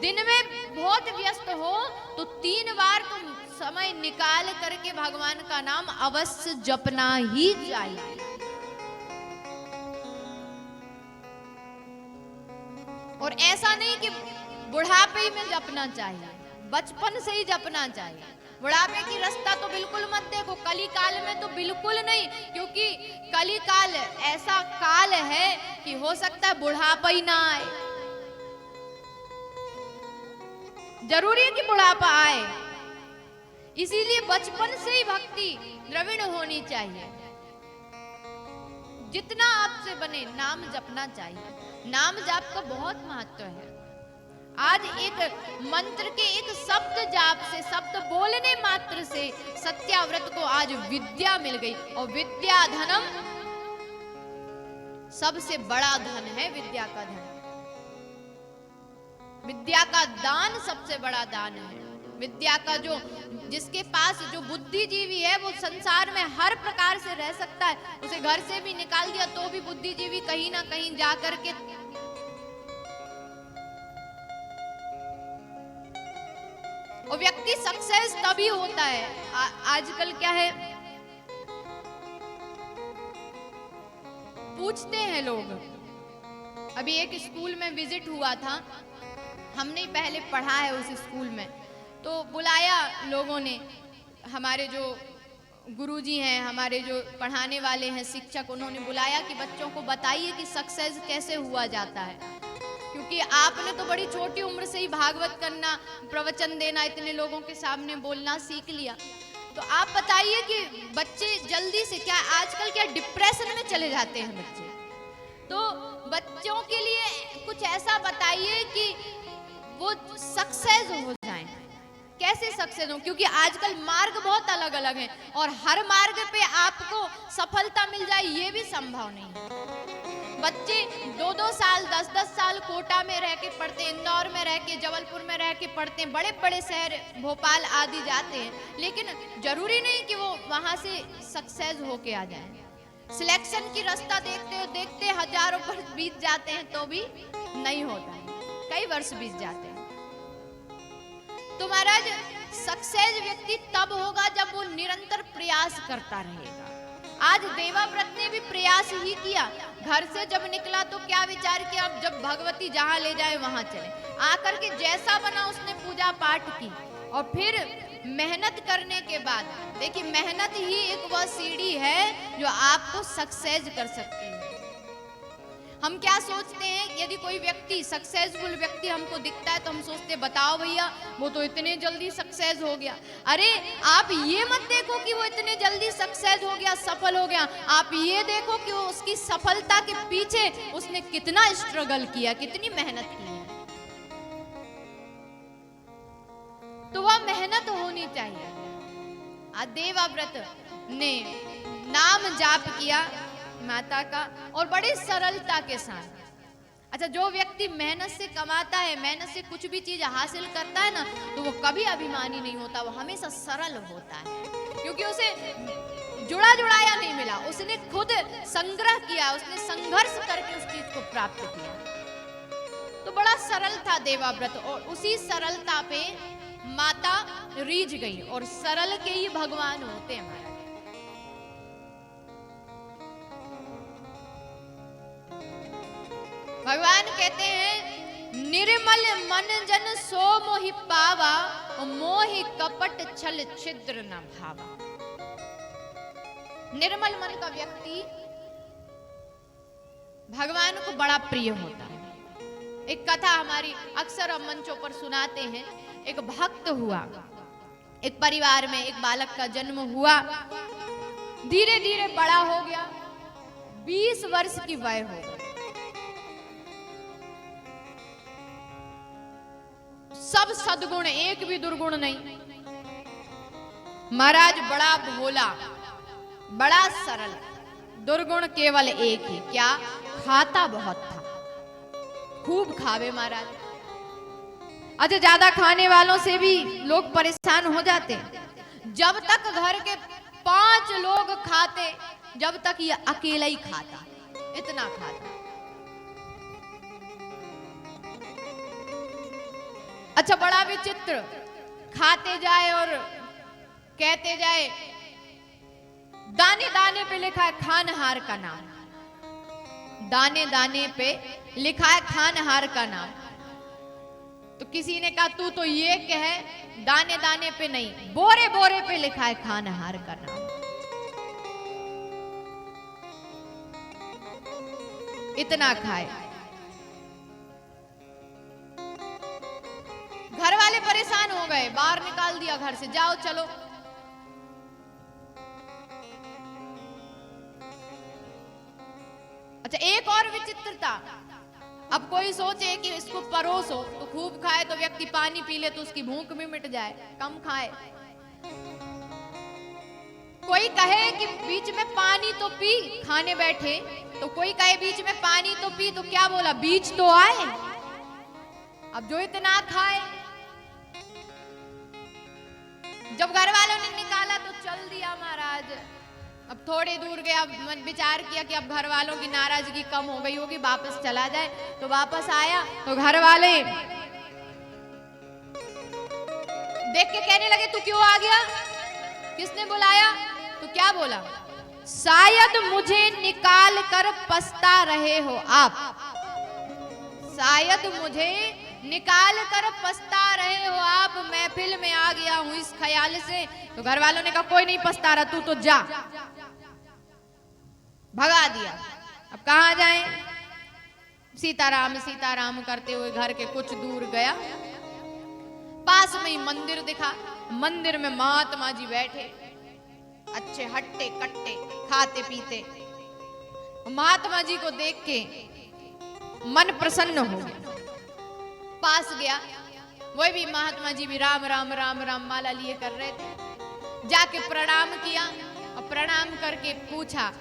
दिन में बहुत व्यस्त हो तो 3 बार तुम समय निकाल करके भगवान का नाम अवश्य जपना ही चाहिए। और ऐसा नहीं कि बुढ़ापे में जपना चाहिए, बचपन से ही जपना चाहिए। बुढ़ापे की रास्ता तो बिल्कुल मत देखो, कली काल में तो बिल्कुल नहीं, क्योंकि कली काल ऐसा काल है कि हो सकता है बुढ़ापा ही ना आए। जरूरी है कि बुढ़ापा आए, इसीलिए बचपन से ही भक्ति द्रविड़ होनी चाहिए। जितना आपसे बने नाम जपना चाहिए। नाम जाप का बहुत महत्व है। आज एक मंत्र के एक शब्द जाप से, शब्द बोलने मात्र से सत्याव्रत को आज विद्या मिल गई। और विद्या धनम, सबसे बड़ा धन है विद्या का धन। विद्या का दान सबसे बड़ा दान है। विद्या का जो, जिसके पास जो बुद्धिजीवी है वो संसार में हर प्रकार से रह सकता है। उसे घर से भी निकाल दिया तो भी बुद्धिजीवी कहीं ना कहीं जाकर के और व्यक्ति सक्सेस तभी होता है। आजकल क्या है, पूछते हैं लोग। अभी एक स्कूल में विजिट हुआ था, हमने पहले पढ़ा है उस स्कूल में, तो बुलाया लोगों ने, हमारे जो गुरुजी हैं, हमारे जो पढ़ाने वाले हैं शिक्षक, उन्होंने बुलाया कि बच्चों को बताइए कि सक्सेस कैसे हुआ जाता है। क्योंकि आपने तो बड़ी छोटी उम्र से ही भागवत करना, प्रवचन देना, इतने लोगों के सामने बोलना सीख लिया, तो आप बताइए कि बच्चे जल्दी से क्या आजकल क्या डिप्रेशन में चले जाते हैं बच्चे। तो बच्चों के लिए कुछ ऐसा बताइए कि वो सक्सेस हो जाएं। कैसे सक्सेस हो, क्योंकि आजकल मार्ग बहुत अलग अलग हैं और हर मार्ग पे आपको सफलता मिल जाए ये भी संभव नहीं है। बच्चे 2-2 साल 10-10 साल कोटा में रह के पढ़ते, इंदौर में रह के, जबलपुर में रह के पढ़ते हैं, बड़े बड़े शहर भोपाल आदि जाते हैं, लेकिन जरूरी नहीं कि वो वहां से सक्सेस होके आ जाए। सिलेक्शन की रास्ता देखते देखते हजारों वर्ष बीत जाते हैं तो भी नहीं होता है, कई वर्ष बीत जाते हैं। तो महाराज सक्सेस व्यक्ति तब होगा जब वो निरंतर प्रयास करता रहेगा। आज देवाव्रत ने भी प्रयास ही किया। घर से जब निकला तो क्या विचार किया, अब जब भगवती जहां ले जाए वहां चले। आकर के जैसा बना उसने पूजा पाठ की और फिर मेहनत करने के बाद, देखिए मेहनत ही एक वह सीढ़ी है जो आपको सक्सेस कर सकती है। हम क्या सोचते हैं, यदि कोई व्यक्ति सक्सेसफुल व्यक्ति हमको दिखता है तो हम सोचते हैं बताओ भैया वो तो इतने जल्दी सक्सेस हो गया। अरे आप ये मत देखो कि वो इतने जल्दी सक्सेस हो गया, सफल हो गया, आप ये देखो कि वो उसकी सफलता के पीछे उसने कितना स्ट्रगल किया, कितनी मेहनत की है। तो वह मेहनत होनी चाहिए। आज देवाव्रत ने नाम जाप किया माता का और बड़ी सरलता के साथ। अच्छा, जो व्यक्ति मेहनत से कमाता है, मेहनत से कुछ भी चीज हासिल करता है ना, तो वो कभी अभिमानी नहीं होता, वो हमेशा सरल होता है, क्योंकि उसे जुड़ा जुड़ाया नहीं मिला, उसने खुद संग्रह किया, उसने संघर्ष करके उस चीज को प्राप्त किया। तो बड़ा सरल था देवाव्रत और उसी सरलता पे माता रीझ गई और सरल के ही भगवान होते हैं। भगवान कहते हैं निर्मल मन जन सो मोहि पावा, मोहि कपट छल छिद्र न भावा। निर्मल मन का व्यक्ति भगवान को बड़ा प्रिय होता है। एक कथा हमारी अक्सर हम मंचों पर सुनाते हैं। एक भक्त हुआ, एक परिवार में एक बालक का जन्म हुआ, धीरे धीरे बड़ा हो गया, 20 वर्ष की वय हो गई। सब सद्गुण, एक भी दुर्गुण नहीं। महाराज बड़ा भोला, बड़ा सरल, दुर्गुण केवल एक ही, क्या? खाता बहुत था, खूब खावे महाराज। अच्छा, ज्यादा खाने वालों से भी लोग परेशान हो जाते हैं। जब तक घर के 5 लोग खाते, जब तक ये अकेला ही खाता, इतना खाता। अच्छा, बड़ा विचित्र, खाते जाए और कहते जाए, दाने दाने पे लिखा है खानहार का नाम, दाने दाने पे लिखा है खानहार का नाम। तो किसी ने कहा तू तो ये कह, दाने दाने पे नहीं, बोरे बोरे पे लिखा है खानहार का नाम। इतना खाए। घर वाले परेशान हो गए, बाहर निकाल दिया घर से, जाओ चलो। अच्छा, एक और विचित्रता, अब कोई सोचे कि इसको परोसो तो खूब खाए, तो व्यक्ति पानी पी ले तो उसकी भूख भी मिट जाए, कम खाए। कोई कहे कि बीच में पानी तो पी, खाने बैठे तो कोई कहे बीच में पानी तो पी, तो क्या बोला, बीच तो आए। अब जो इतना खाए, जब घर वालों ने निकाला तो चल दिया महाराज। अब थोड़ी दूर गया, विचार किया कि अब घर वालों की नाराजगी कम हो गई होगी, वापस चला जाए। तो वापस आया तो घर वाले देख के कहने लगे तू क्यों आ गया, किसने बुलाया? तो क्या बोला, शायद मुझे निकाल कर पछता रहे हो आप, शायद मुझे निकाल कर पछता रहे हो आप, महफिल में आ गया हूं इस ख्याल से। तो घर वालों ने कहा कोई नहीं पछता रहा, तू तो जा, भगा दिया। अब कहां जाएं? सीताराम सीताराम करते हुए घर के कुछ दूर गया, पास में ही मंदिर दिखा, मंदिर में महात्मा जी बैठे, अच्छे हट्टे कट्टे खाते पीते। महात्मा जी को देख के मन प्रसन्न हो गया, पास गया, वही भी महात्मा जी भी राम राम राम राम माला लिए कर रहे थे। जाके प्रणाम किया और प्रणाम करके पूछा,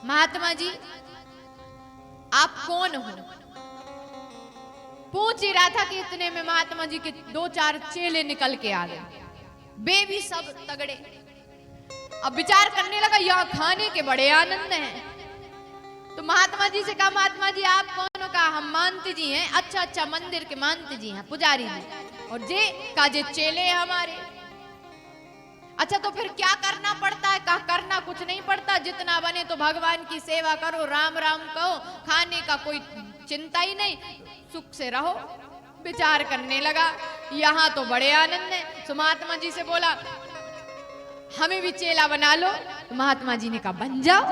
महात्मा जी आप कौन हो? पूछ ही रहा था कि इतने में महात्मा जी के 2-4 चेले निकल के आ गए, वे भी सब तगड़े। अब विचार करने लगा यह खाने के बड़े आनंद हैं। तो महात्मा जी से कहा, महात्मा जी आप कौन हो? कहा हम मानते जी हैं। अच्छा अच्छा, मंदिर के मानते जी हैं, पुजारी जी। और जे का जे चेले हैं हमारे। अच्छा तो फिर क्या करना पड़ता है? कहा करना कुछ नहीं पड़ता, जितना बने तो भगवान की सेवा करो, राम राम कहो, खाने का कोई चिंता ही नहीं, सुख से रहो। विचार करने लगा यहाँ तो बड़े आनंद है। तो महात्मा जी से बोला हमें भी चेला बना लो। तो महात्मा जी ने कहा बन जाओ,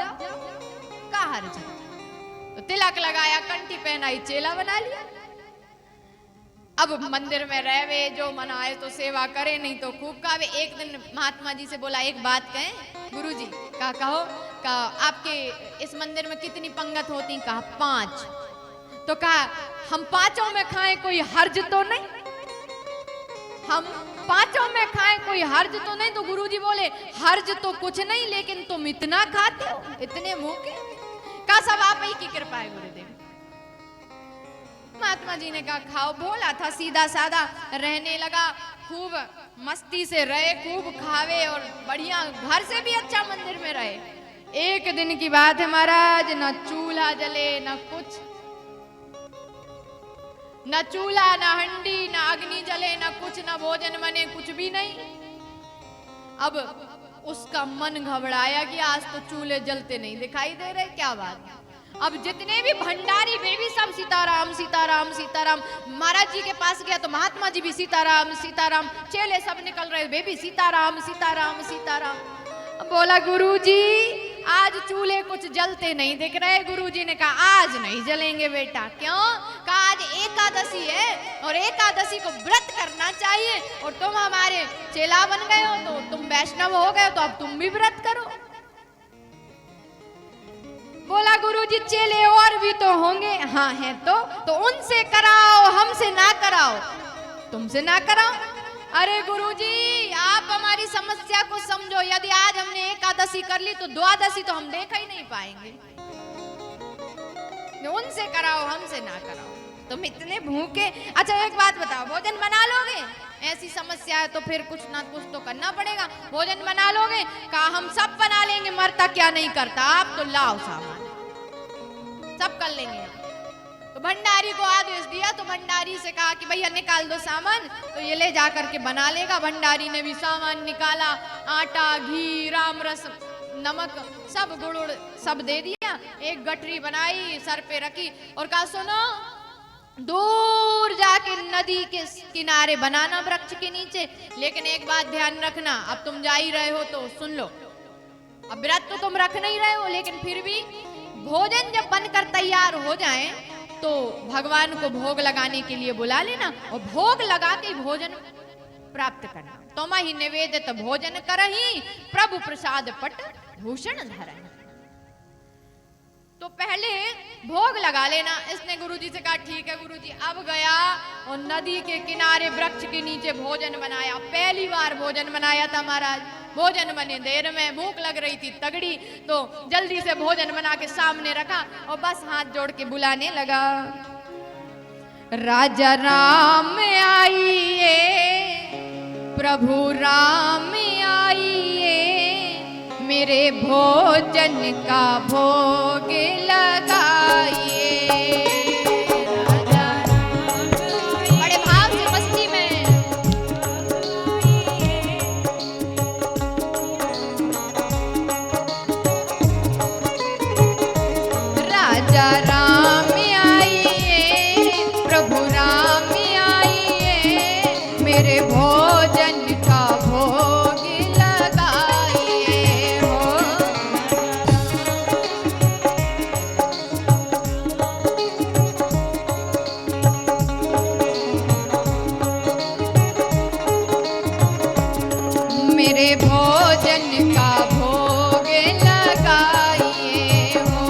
का हर्ज है। तो तिलक लगाया, कंठी पहनाई, चेला बना लिया। अब मंदिर में रहे, जो मन आए तो सेवा करे, नहीं तो खूब खावे। एक दिन महात्मा जी से बोला एक बात कहें गुरुजी? कहा कहो। कहा आपके इस मंदिर में कितनी पंगत होती? कहा 5। तो कहा हम 5 में खाएं, कोई हर्ज तो नहीं? हम 5 में खाएं, कोई हर्ज तो नहीं? तो गुरुजी बोले हर्ज तो कुछ नहीं, लेकिन तुम इतना खाते हो, इतने मुंह के। कहा सब आप ही की कृपा है गुरुदेव। महात्मा जी ने कहा खाओ। भोला था, सीधा साधा रहने लगा, खूब मस्ती से रहे, खूब खावे और बढ़िया, घर से भी अच्छा मंदिर में रहे। एक दिन की बात है महाराज, न चूल्हा जले न कुछ, न चूल्हा न हंडी न अग्नि जले न कुछ, न भोजन बने, कुछ भी नहीं। अब उसका मन घबराया कि आज तो चूल्हे जलते नहीं दिखाई दे रहे, क्या बात है। अब जितने भी भंडारी वे भी सब सीताराम सीताराम सीताराम। महाराज जी के पास गया तो महात्मा जी भी सीताराम सीताराम, चेले सब निकल रहे, वे भी सीताराम सीताराम सीताराम। बोला गुरुजी आज चूल्हे कुछ जलते नहीं दिख रहे। गुरुजी ने कहा आज नहीं जलेंगे बेटा। क्यों? कहा आज एकादशी है और एकादशी को व्रत करना चाहिए, और तुम हमारे चेला बन गए हो, तो तुम वैष्णव हो गए हो, तो अब तुम भी व्रत करो। बोला गुरुजी चेले और भी तो होंगे। हाँ है तो उनसे कराओ, हमसे ना कराओ, तुमसे ना कराओ। अरे गुरुजी आप हमारी समस्या को समझो, यदि आज हमने एकादशी कर ली तो द्वादशी तो हम देख ही नहीं पाएंगे। उनसे कराओ, हमसे ना कराओ, तुम इतने भूखे। अच्छा एक बात बताओ, भोजन बना लोगे? ऐसी समस्या है तो फिर कुछ ना कुछ तो करना पड़ेगा। भोजन बना लोगे? कहा हम सब बना लेंगे, मरता क्या नहीं करता, आप तो लाओ सामान। सब कर लेंगे हम। तो भंडारी को आदेश दिया, तो भंडारी से कहा कि भैया निकाल दो सामान, तो ये ले जा करके बना लेगा। भंडारी ने भी सामान निकाला, आटा, घी, राम रस, नमक, सब गुड़ उड़ सब दे दिया। एक गठरी बनाई, सर पे रखी और कहा सुनो, दूर जाके नदी के किनारे बनाना वृक्ष के नीचे, लेकिन एक बात ध्यान रखना, अब तुम जा ही रहे हो तो सुन लो, अब व्रत तो तुम रख नहीं रहे हो, लेकिन फिर भी भोजन जब बनकर तैयार हो जाए तो भगवान को भोग लगाने के लिए बुला लेना और भोग लगा के भोजन प्राप्त करना। तुम ही निवेदित भोजन करही, प्रभु प्रसाद पट भूषण धरहि। तो पहले भोग लगा लेना। इसने गुरुजी से कहा ठीक है गुरुजी। अब गया और नदी के किनारे वृक्ष के नीचे भोजन बनाया। पहली बार भोजन बनाया था महाराज। भोजन बने देर में, भूख लग रही थी तगड़ी, तो जल्दी से भोजन बना के सामने रखा और बस हाथ जोड़ के बुलाने लगा, राजा राम आइए, प्रभु राम आइए, मेरे भोजन का भोग लगाइए। राजा राम बड़े भाव से मस्ती में, राजा राम आइए, प्रभु राम आइए, मेरे भोजन का भोग लगाइए हो। मेरे भोजन का भोग लगाइए हो,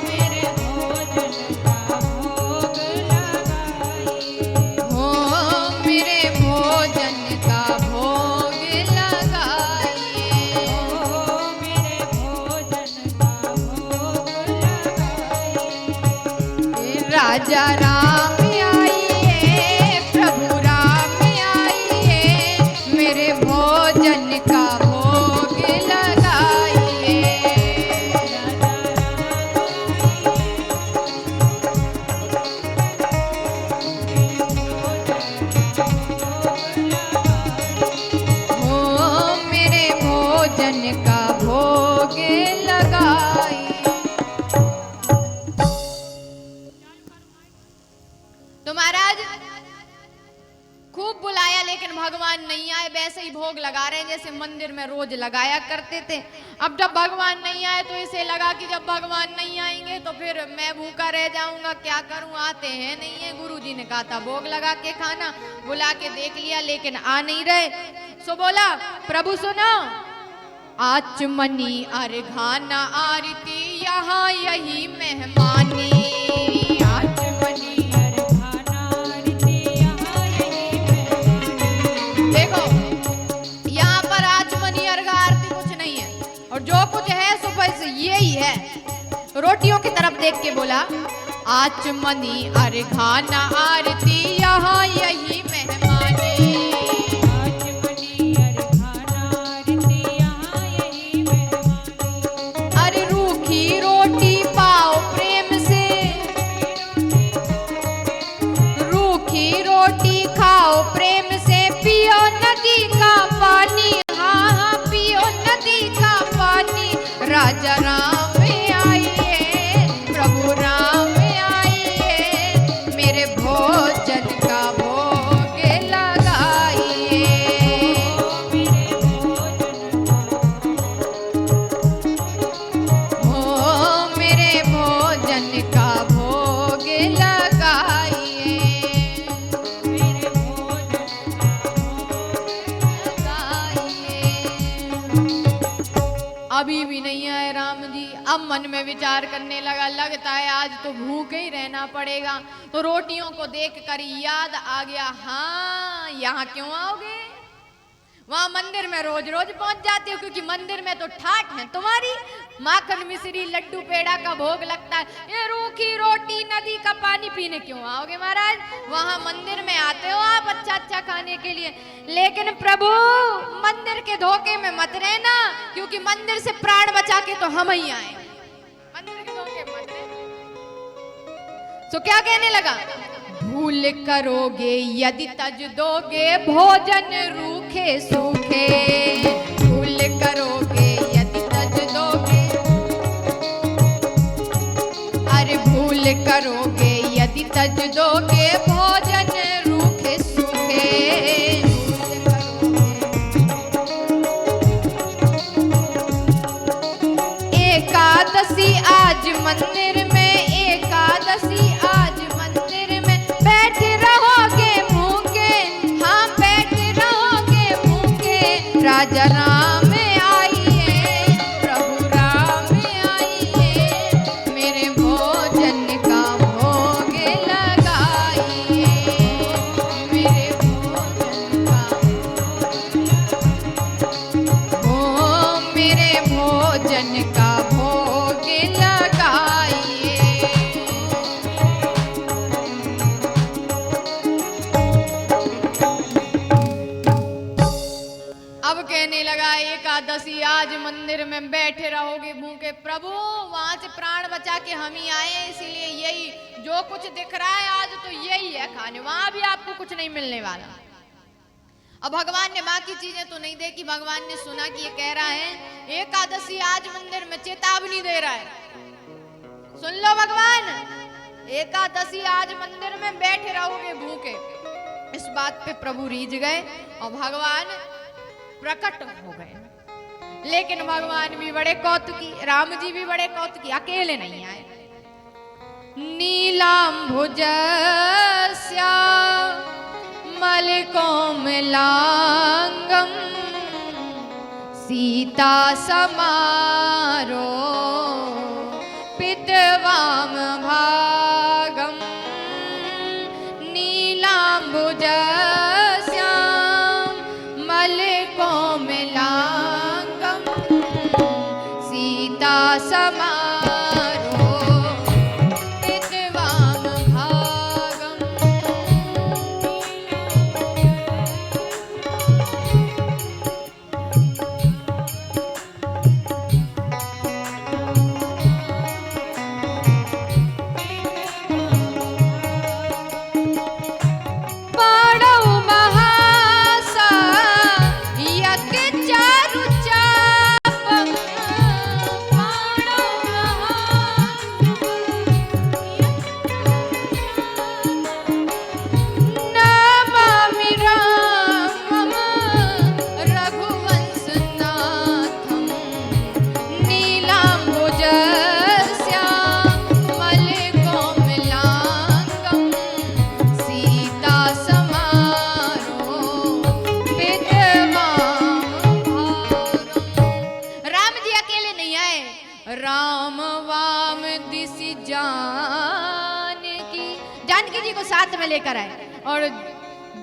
मेरे भोजन का भोग लगाइए हो, मेरे भोजन का भोग लगाइए हो, मेरे भोजन का भोग लगाइए। राजा राम आइए, प्रभु राम आइए, मेरे भोजन का भोग लगाइए। हो मेरे भोजन का भोग लगाइए। तो महाराज खूब बुलाया लेकिन भगवान नहीं आए। वैसे ही भोग लगा रहे हैं जैसे मंदिर में रोज लगाया करते थे। अब जब भगवान नहीं आए तो इसे लगा कि जब भगवान नहीं आएंगे तो फिर मैं भूखा रह जाऊंगा, क्या करूं, आते हैं नहीं है। गुरुजी ने कहा था भोग लगा के खाना, बुला के देख लिया लेकिन आ नहीं रहे। सो बोला प्रभु सुनो, आचमनी अर्घाना आरती यहाँ यही मेहमानी, आचमनी अर्घाना आरती यहाँ यही मेहमानी। देखो यहाँ पर आचमनी अर्घ आरती कुछ नहीं है और जो कुछ है सो बस यही है। रोटियों की तरफ देख के बोला आचमनी अर्घाना आरती यहाँ यही मेहमानी, आचमनी अर्घाना आरती यहाँ यही मेहमानी। अरे रूखी रोटी पाओ प्रेम से, रूखी रोटी खाओ प्रेम से, पियो नदी का पानी, हाँ हाँ पियो नदी का पानी। राजा राम आइए, प्रभु राम आइए, मेरे भोजन का भोग लगाइए। मेरे भोजन हो मेरे भोजन का भोग लगाइए, मेरे भोजन का भोग लगाइए। अभी भी नहीं आए राम जी। अब मन में विचार करने लगा, लगता है आज तो भूखे ही रहना पड़ेगा। तो रोटियों को देखकर याद आ गया, हाँ यहाँ क्यों आओगे, वहां मंदिर में रोज रोज पहुंच जाती हो क्योंकि मंदिर में तो ठाठ है तुम्हारी, माखन मिश्री लड्डू पेड़ा का भोग लगता है। ये रूखी रोटी नदी का पानी पीने क्यों आओगे महाराज, वहां मंदिर में आते हो आप अच्छा अच्छा खाने के लिए। लेकिन प्रभु मंदिर के धोखे में मत रहना, क्योंकि मंदिर से प्राण बचा के तो हम ही आए, मंदिर के धोखे में मत रहना। तो क्या कहने लगा, भूल करोगे यदि तज दोगे भोजन रूखे सूखे, भूल करोगे यदि तज दोगे, अरे भूल करोगे यदि तज दोगे भोजन रूखे सूखे, एकादशी आज मंदिर में, एकादशी आज मंदिर में बैठे रहोगे भूखे, हाँ बैठे रहोगे भूखे, राजा राम आइए, प्रभु राम आइए, मेरे भोजन का भोग लगाइए, मेरे भोजन का ओ मेरे भोजन का भोग लगाइए। अब कहने लगा, एकादशी आज मंदिर में बैठे रहोगे भूखे, प्रभु वहां से प्राण बचा के हम ही आए, इसीलिए यही जो कुछ दिख रहा है आज तो यही है खाने, वहां भी आपको कुछ नहीं मिलने वाला। अब भगवान ने बाकी चीजें तो नहीं देखी, भगवान ने सुना कि ये कह रहा है एकादशी आज मंदिर में, चेतावनी दे रहा है, सुन लो भगवान, एकादशी आज मंदिर में बैठे रहोगे भूखे। इस बात पे प्रभु रीझ गए और भगवान प्रकट हो गए। लेकिन भगवान भी बड़े कौतुकी, राम जी भी बड़े कौतुकी, अकेले नहीं आए। नीलांबुज मलकोमलांगम सीता समारो पितवाम भागम, नीलांबुज मलकोमलांगम सीता समारो पितवाम भागम। राम वाम दिशि जानकी जी को साथ में लेकर आए और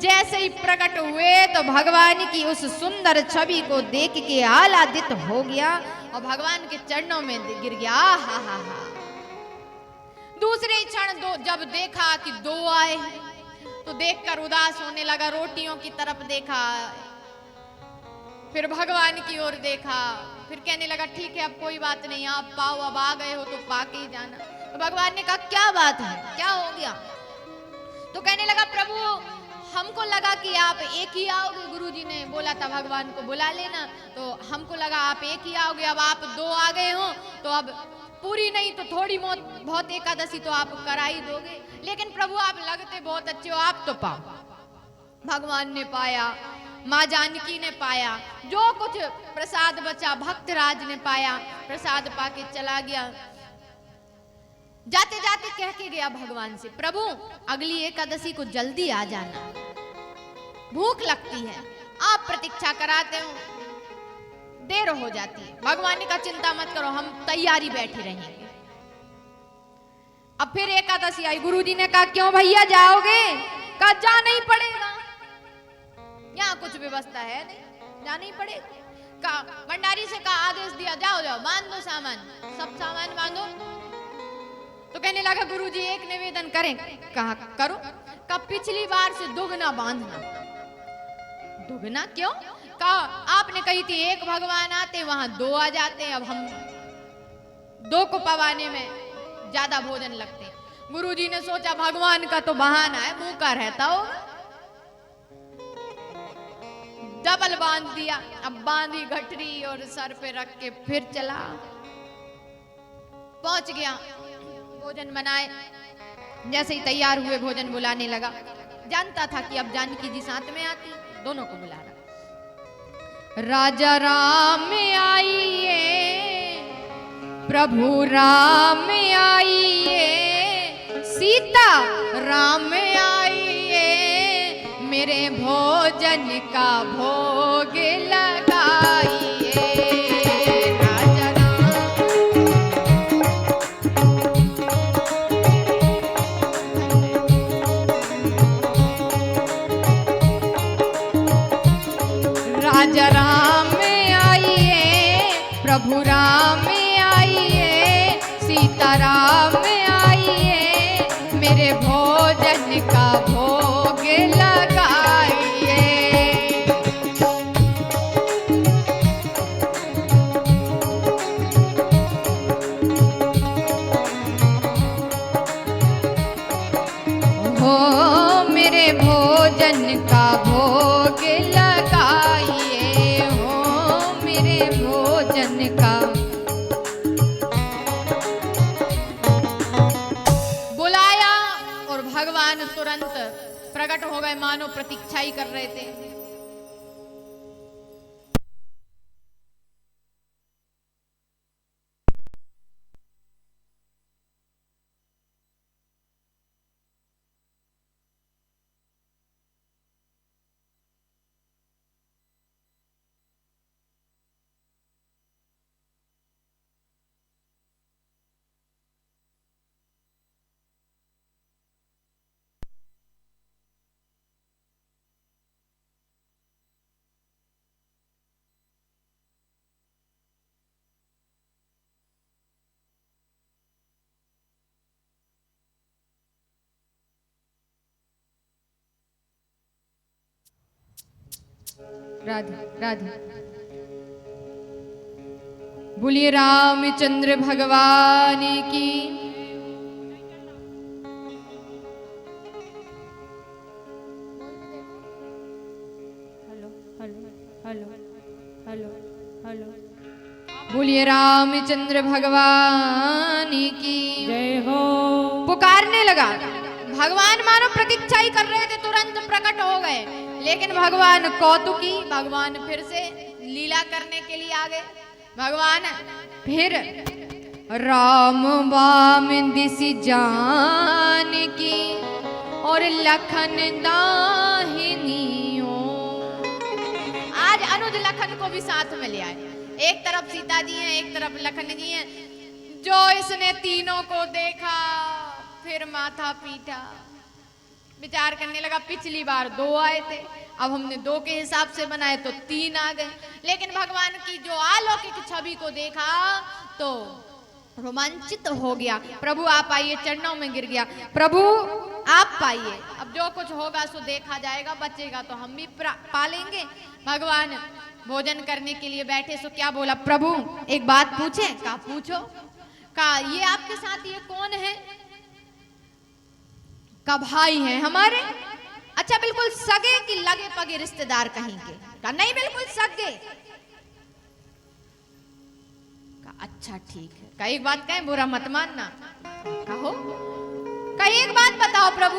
जैसे ही प्रकट हुए तो भगवान की उस सुंदर छवि को देख के आह्लादित हो गया और भगवान के चरणों में गिर गया। हा हा हा। दूसरे क्षण जब देखा कि दो आए तो देखकर उदास होने लगा, रोटियों की तरफ देखा, फिर भगवान की ओर देखा, फिर कहने लगा ठीक है अब कोई बात नहीं, आप पाओ, अब आ गए हो तो पाके ही जाना। तो भगवान ने कहा क्या बात है, क्या हो गया? तो कहने लगा प्रभु हमको लगा कि आप एक ही आओगे, गुरुजी ने बोला था भगवान को बुला लेना, तो हमको लगा आप एक ही आओगे, अब आप दो आ गए हो तो अब पूरी नहीं तो थोड़ी बहुत एकादशी तो आप करा ही दोगे, लेकिन प्रभु आप लगते बहुत अच्छे हो, आप तो पाओ। भगवान ने पाया, माँ जानकी ने पाया, जो कुछ प्रसाद बचा भक्तराज ने पाया, प्रसाद पाके चला गया। जाते जाते कह के गया भगवान से, प्रभु अगली एकादशी को जल्दी आ जाना, भूख लगती है, आप प्रतीक्षा कराते हो, देर हो जाती है। भगवान ने कहा चिंता मत करो, हम तैयारी बैठे रहेंगे। अब फिर एकादशी आई, गुरुजी ने कहा क्यों भैया जाओगे? कहा जाना ही पड़ेगा, यहाँ कुछ व्यवस्था है नहीं, जाना ही पड़ेगा। कहा भंडारी से कहा आदेश दिया, जाओ जाओ बांध दो सामान, सब सामान बांधो। तो कहने लगा गुरुजी एक निवेदन करें? कहा करो। कहा पिछली बार से दुगना बांधना। दुगना क्यों? कहा आपने कही थी एक भगवान आते वहां दो आ जाते, अब हम दो को पवाने में ज्यादा भोजन लगते हैं। गुरुजी ने सोचा भगवान का तो बहाना है, भूखा रहता होगा, डबल बांध दिया। अब बांधी गठरी और सर पे रख के फिर चला, पहुंच गया। भोजन बनाए, जैसे ही तैयार हुए भोजन बुलाने लगा। जानता था कि अब जानकी जी साथ में आती, दोनों को बुला रहा। राजा राम आइए, प्रभु राम आइए, सीता राम आइए, मेरे भोजन का भोग लगाइए। राजा राम आइए, प्रभु राम आइए, सीता राम आइए, मेरे भोजन का भोग लगाइए। हो मेरे भोजन का भोग लगाइए, हो मेरे भोजन का। बुलाया और भगवान तुरंत प्रकट हो गए, मानो प्रतीक्षा ही कर रहे थे। राधे राधे। बोलिए रामचंद्र भगवान की। Hello hello hello hello hello. बोलिए रामचंद्र भगवान की जय हो। पुकारने लगा। भगवान मानो प्रतीक्षा ही कर रहे थे, तुरंत प्रकट हो गए। लेकिन भगवान कौतुकी, भगवान फिर से लीला करने के लिए आ गए। भगवान फिर राम वाम दिशि जान की और लखन दाहिनियों। आज अनुज लखन को भी साथ में ले आए। एक तरफ सीता जी हैं, एक तरफ लखन जी हैं। जो इसने तीनों को देखा फिर माथा पीटा, विचार करने लगा पिछली बार 2 आए थे, अब हमने 2 के हिसाब से बनाए तो 3 आ गए। लेकिन भगवान की जो अलौकिक छवि को देखा तो रोमांचित हो गया। प्रभु आप आइए, चरणों में गिर गया। प्रभु आप पाइए, अब जो कुछ होगा सो देखा जाएगा, बचेगा तो हम भी पालेंगे। भगवान भोजन करने के लिए बैठे सो क्या बोला, प्रभु एक बात पूछे? कहा पूछो। कहा ये आपके साथ ये कौन है? का भाई हैं हमारे। अच्छा बिल्कुल सगे कि लगे पगे रिश्तेदार कहीं के? का नहीं बिल्कुल सगे। का अच्छा ठीक है। का एक बात कहें, बुरा मत मानना। कहो। का एक बात बताओ प्रभु,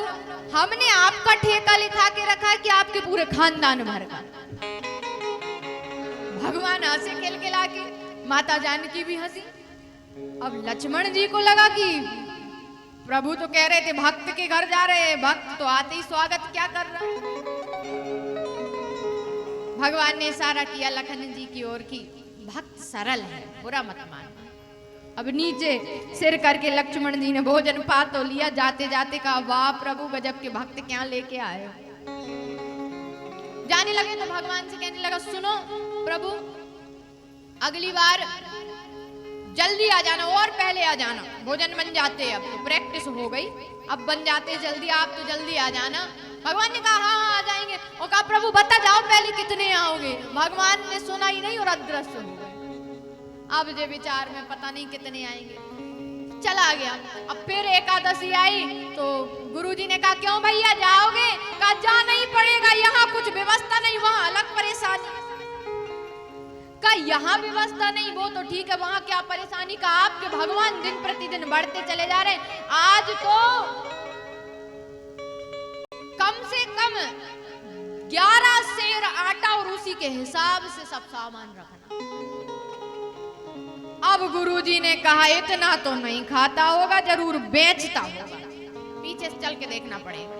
हमने आपका ठेका लिखा के रखा है कि आपके पूरे खानदान भर का? भगवान हंसे खिलखिला के, माता जानकी भी हंसी। अब लक्ष्मण जी को लगा कि प्रभु तो कह रहे थे भक्त के घर जा रहे हैं, भक्त तो आते ही स्वागत क्या कर रहा है। भगवान ने इशारा किया लखन जी की ओर की भक्त सरल है, बुरा मत मानना। अब नीचे सिर करके लक्ष्मण जी ने भोजन पा तो लिया, जाते जाते कहा वाह प्रभु गजब के भक्त क्या लेके आए। जाने लगे तो भगवान से कहने लगा सुनो प्रभु, अगली बार जल्दी आ जाना और पहले आ जाना। भोजन बन जाते, अब तो प्रैक्टिस हो गई, अब बन जाते जल्दी, आप तो जल्दी आ जाना। भगवान ने कहा हाँ आ जाएंगे। और कहा प्रभु बता जाओ पहले कितने आओगे। भगवान ने सुना ही नहीं और अदृश्य हो गए। अब जो विचार में पता नहीं कितने आएंगे। चला गया। अब फिर एकादशी आई तो गुरुजी ने कहा क्यों भैया जाओगे? कहा जाना ही पड़ेगा, यहाँ कुछ व्यवस्था नहीं, वहाँ अलग परेशानी। कहा यहाँ व्यवस्था नहीं, वो तो ठीक है, वहाँ क्या परेशानी? का आपके भगवान दिन प्रतिदिन बढ़ते चले जा रहे हैं। आज तो कम से कम 11 सेर आटा और उसी के हिसाब से सब सामान रखना। अब गुरुजी ने कहा इतना तो नहीं खाता होगा, जरूर बेचता होगा, पीछे से चल के देखना पड़ेगा।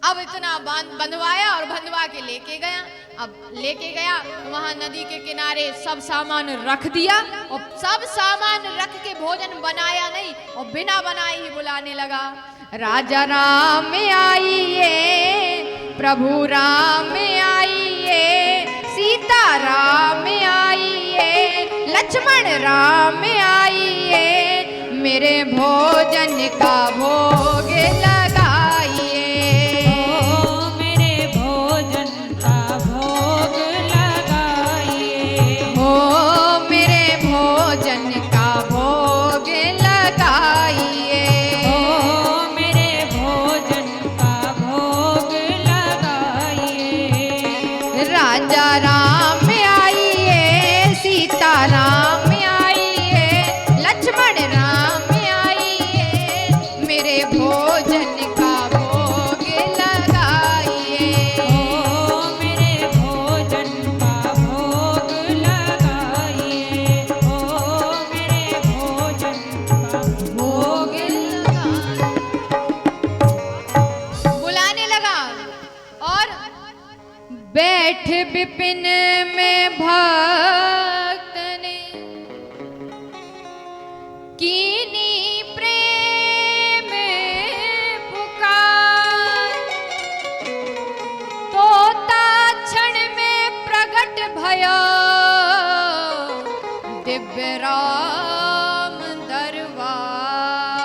अब इतना बंधवाया और बंधवा के लेके गया। अब लेके गया वहां नदी के किनारे सब सामान रख दिया और सब सामान रख के भोजन बनाया नहीं और बिना बनाए ही बुलाने लगा, राजा राम आइए, प्रभु राम आइए, सीता राम आइए, लक्ष्मण राम आइए, मेरे भोजन का भोग लगाइए। ओ मेरे भोजन का भोग लगाइए। ओ मेरे भोजन का भोग लगाइए। ओ मेरे भोजन का भोग लगाइए। राजा राम आइए, सीता राम आइए, लक्ष्मण राम आइए, मेरे भोजन का भोग लगाइए। ओ मेरे भोजन का भोग लगाइए। ओ मेरे भोजन का भोग लगाइए। बुलाने लगा और बैठ विपिन में भक्त ने कीनी प्रेम पुकार, तोता क्षण में प्रगट भयो, दिव्य राम दरबार।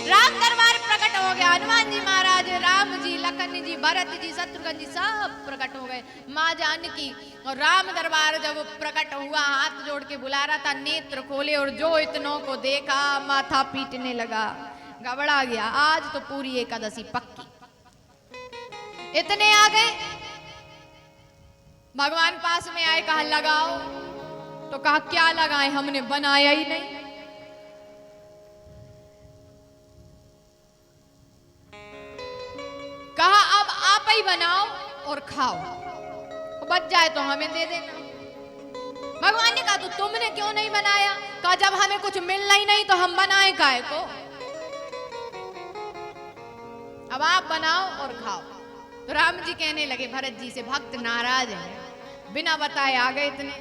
राम दरबार प्रकट हो गया। हनुमान जी महाराज, राम जी, लखन जी, भरत जी, शत्रुघ्न जी सब प्रकट हो गए। माँ जानकी और राम दरबार जब प्रकट हुआ, हाथ जोड़ के बुला रहा था, नेत्र खोले और जो इतनों को देखा माथा पीटने लगा, घबरा गया। आज तो पूरी एकादशी पक्की। इतने आ गए, भगवान पास में आए, कहा लगाओ, तो कहा क्या लगाए, हमने बनाया ही नहीं। कहा अब आप ही बनाओ और खाओ, बच जाए तो हमें दे देना। भगवान ने कहा तो तुमने क्यों नहीं बनाया? कहा जब हमें कुछ मिलना ही नहीं तो हम बनाए काहे को? अब आप बनाओ और खाओ। तो राम जी कहने लगे भरत जी से, भक्त नाराज है, बिना बताए आ गए इतने,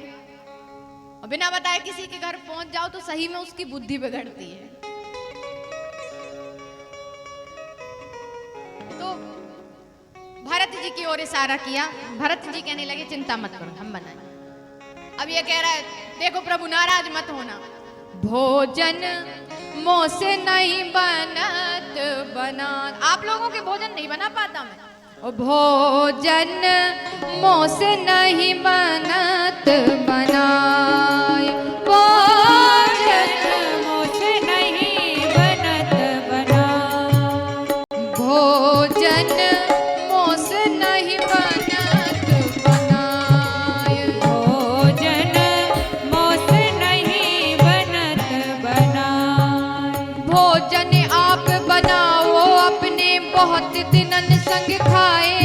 और बिना बताए किसी के घर पहुंच जाओ तो सही में उसकी बुद्धि बिगड़ती है। तो भरत जी की ओर इशारा किया। भरत जी कहने लगे चिंता मत करो, हम बनाए। अब ये कह रहा है देखो प्रभु नाराज मत होना, भोजन मुँह से नहीं बनत बना। आप लोगों के भोजन नहीं बना पाता मैं। भोजन मुँह से नहीं बनत बनाए, भोजन मुँह से नहीं बनत बनाए। भोजन मुँह से नहीं बनत बनाए। भोजन मुँह से नहीं बनत बनाए। भोजन आप बनाओ अपने बहुत दिनन संग खाए,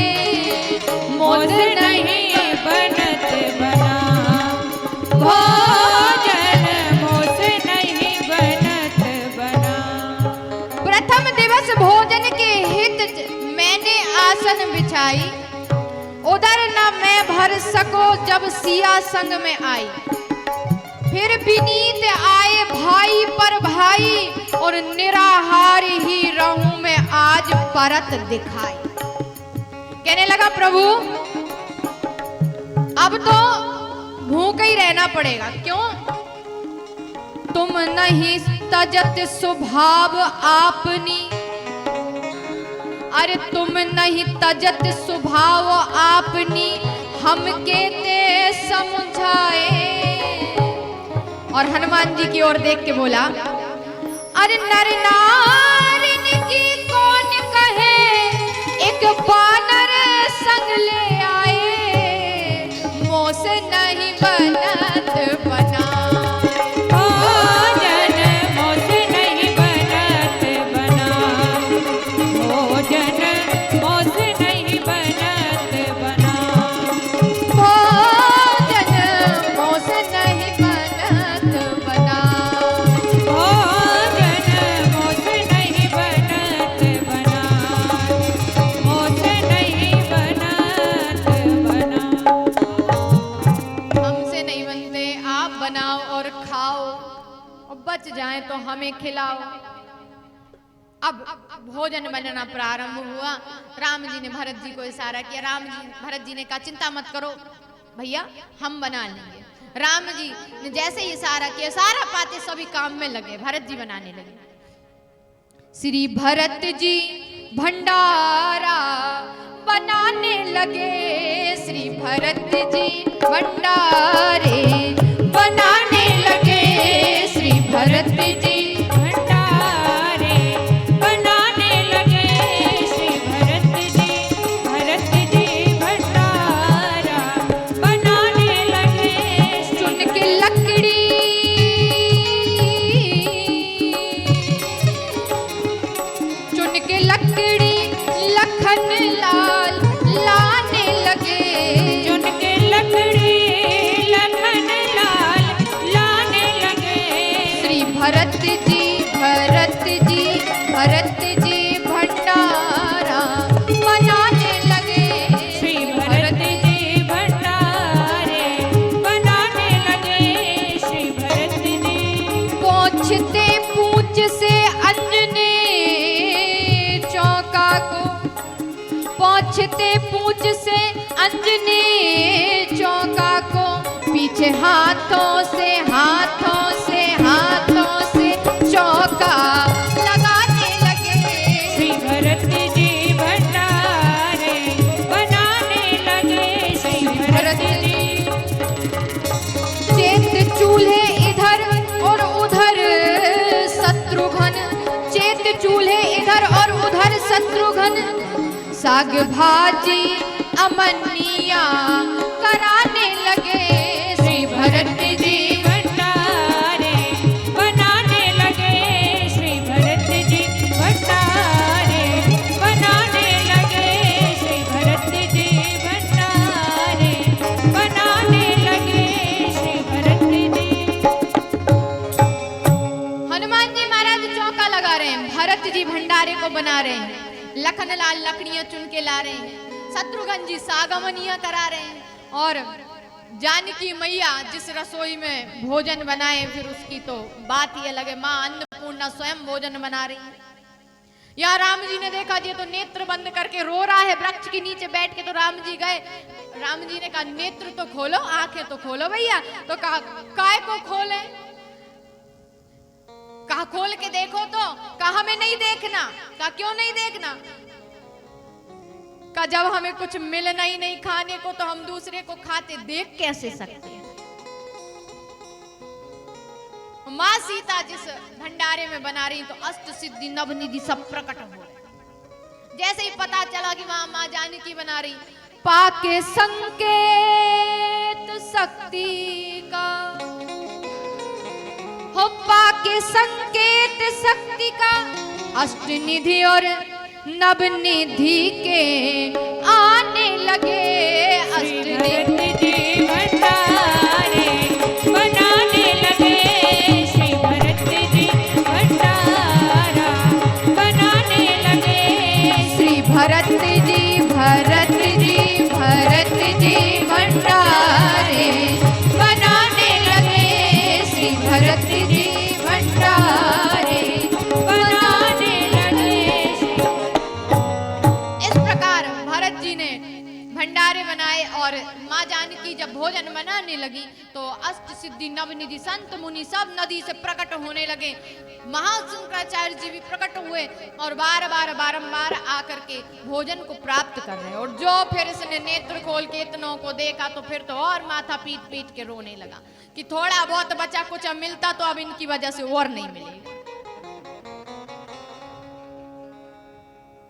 मुँह से नहीं बनत बनाए। भोजन मुँह से नहीं बनत बनाए। प्रथम दिवस भोजन के हित मैंने आसन बिछाई, उधर न मैं भर सको जब सिया संग में आई। फिर विनीत आए भाई पर भाई, और निराहार ही रहूं मैं आज परत दिखाई। कहने लगा प्रभु अब तो भूख ही रहना पड़ेगा। क्यों? तुम नहीं तजत स्वभाव आपनी, अरे तुम नहीं तजत स्वभाव आपनी, हम के ते समझाए। और हनुमान जी की ओर देख के बोला, अरे नर नारिन की कौन कहे, एक बानर संग ले आए, मोह से नहीं बनत बना। भोजन मोह से नहीं बनत बना, भोजन मोह से नहीं बनत बना, भोजन मोह से नहीं बनत बना, भोजन मोह से नहीं बनत बना, मोह से नहीं बनत बना। हमसे नहीं बनते, आप बनाओ और खाओ, और बच जाए तो हमें खिलाओ। अब भोजन बनना प्रारंभ हुआ। राम जी ने भरत जी को इशारा किया। भरत जी ने कहा, चिंता मत करो भैया, हम बना लेंगे। राम जी ने जैसे ही इशारा किया, सारा पाते सभी काम में लगे, भरत जी बनाने लगे। श्री भरत जी भंडारा बनाने लगे, श्री भरत जी भंडारे बनाने लगे, श्री भरत जी भंडारे बनाने लगे, श्री भरत जी भंडारा बनाने लगे। चुन के लकड़ी, चुन के लकड़ी लखन लाल लाने लगे, चुन के लकड़ी लखन लाल लाने लगे, श्री भरत जी भंडारा बनाने लगे, श्री भरत जी भंडारे बनाने लगे, श्री भरत जी। पहुँचते पूछ से अंजने चौका को, पहुँचते पूछ से अंजने चौका को, पीछे हाथों से चौका लगाने लगे, श्री भरत जी भंडारे बनाने लगे, श्री भरत जी। चेत चूल्हे इधर और उधर शत्रुघ्न, चेत चूल्हे इधर और उधर शत्रुघ्न, साग भाजी अमनिया कराने लगे, श्री भरत जी भंडारे बनाने लगे, श्री भरत जी भंडारे बनाने लगे, श्री भरत जी भंडारे बनाने लगे, श्री भरत जी। हनुमान जी महाराज चौका लगा रहे हैं, भरत जी भंडारे को बना रहे हैं, लखन लाल लकड़ियां चुन के ला रहे हैं, शत्रुघ्न जी सागमनिया करा रहे हैं, और जानकी मैया जिस रसोई में भोजन बनाए, फिर उसकी तो बात ही अलग है, माँ अन्नपूर्णा स्वयं भोजन बना रही है। यहाँ राम जी ने देखा जी तो नेत्र बंद करके रो रहा है वृक्ष के नीचे बैठ के, तो राम जी गए, राम जी ने कहा नेत्र तो खोलो, आंखें तो खोलो भैया, तो कहा काय को खोले, कहा खोल के देखो, तो कहा हमें नहीं देखना, कहा क्यों नहीं देखना, कहा जब हमें कुछ मिलना ही नहीं खाने को, तो हम दूसरे को खाते देख कैसे सकते हैं। माँ सीता जिस भंडारे में बना रही, तो अष्ट सिद्धि नवनिधि सब प्रकट हो रहे। जैसे ही पता चला कि वहां माँ जानकी बना रही, पाके संकेत शक्ति का, हो पाके संकेत शक्ति का, अष्ट निधि और नवनिधि के आने लगे, अष्ट निधि जी भंडारे बनाने लगे, श्री भरत जी भंडारा बनाने लगे, श्री भरत जी भंडारे बनाने लगे, श्री भरत जी भंडारे बनाने लगे। इस प्रकार भरत जी ने भंडारे बनाए और माँ भोजन बनाने लगी तो अष्ट सिद्धि नवनिधि संत मुनि सब नदी से प्रकट होने लगे। महाशंकराचार्य जी भी प्रकट हुए और बारंबार आकर के भोजन को प्राप्त कर रहे हैं। और जो फिर इसने नेत्र खोल के इतनों को देखा तो फिर तो और माथा पीट पीट के रोने लगा कि थोड़ा बहुत बचा कुछ मिलता तो अब इनकी वजह से और नहीं मिलेगा।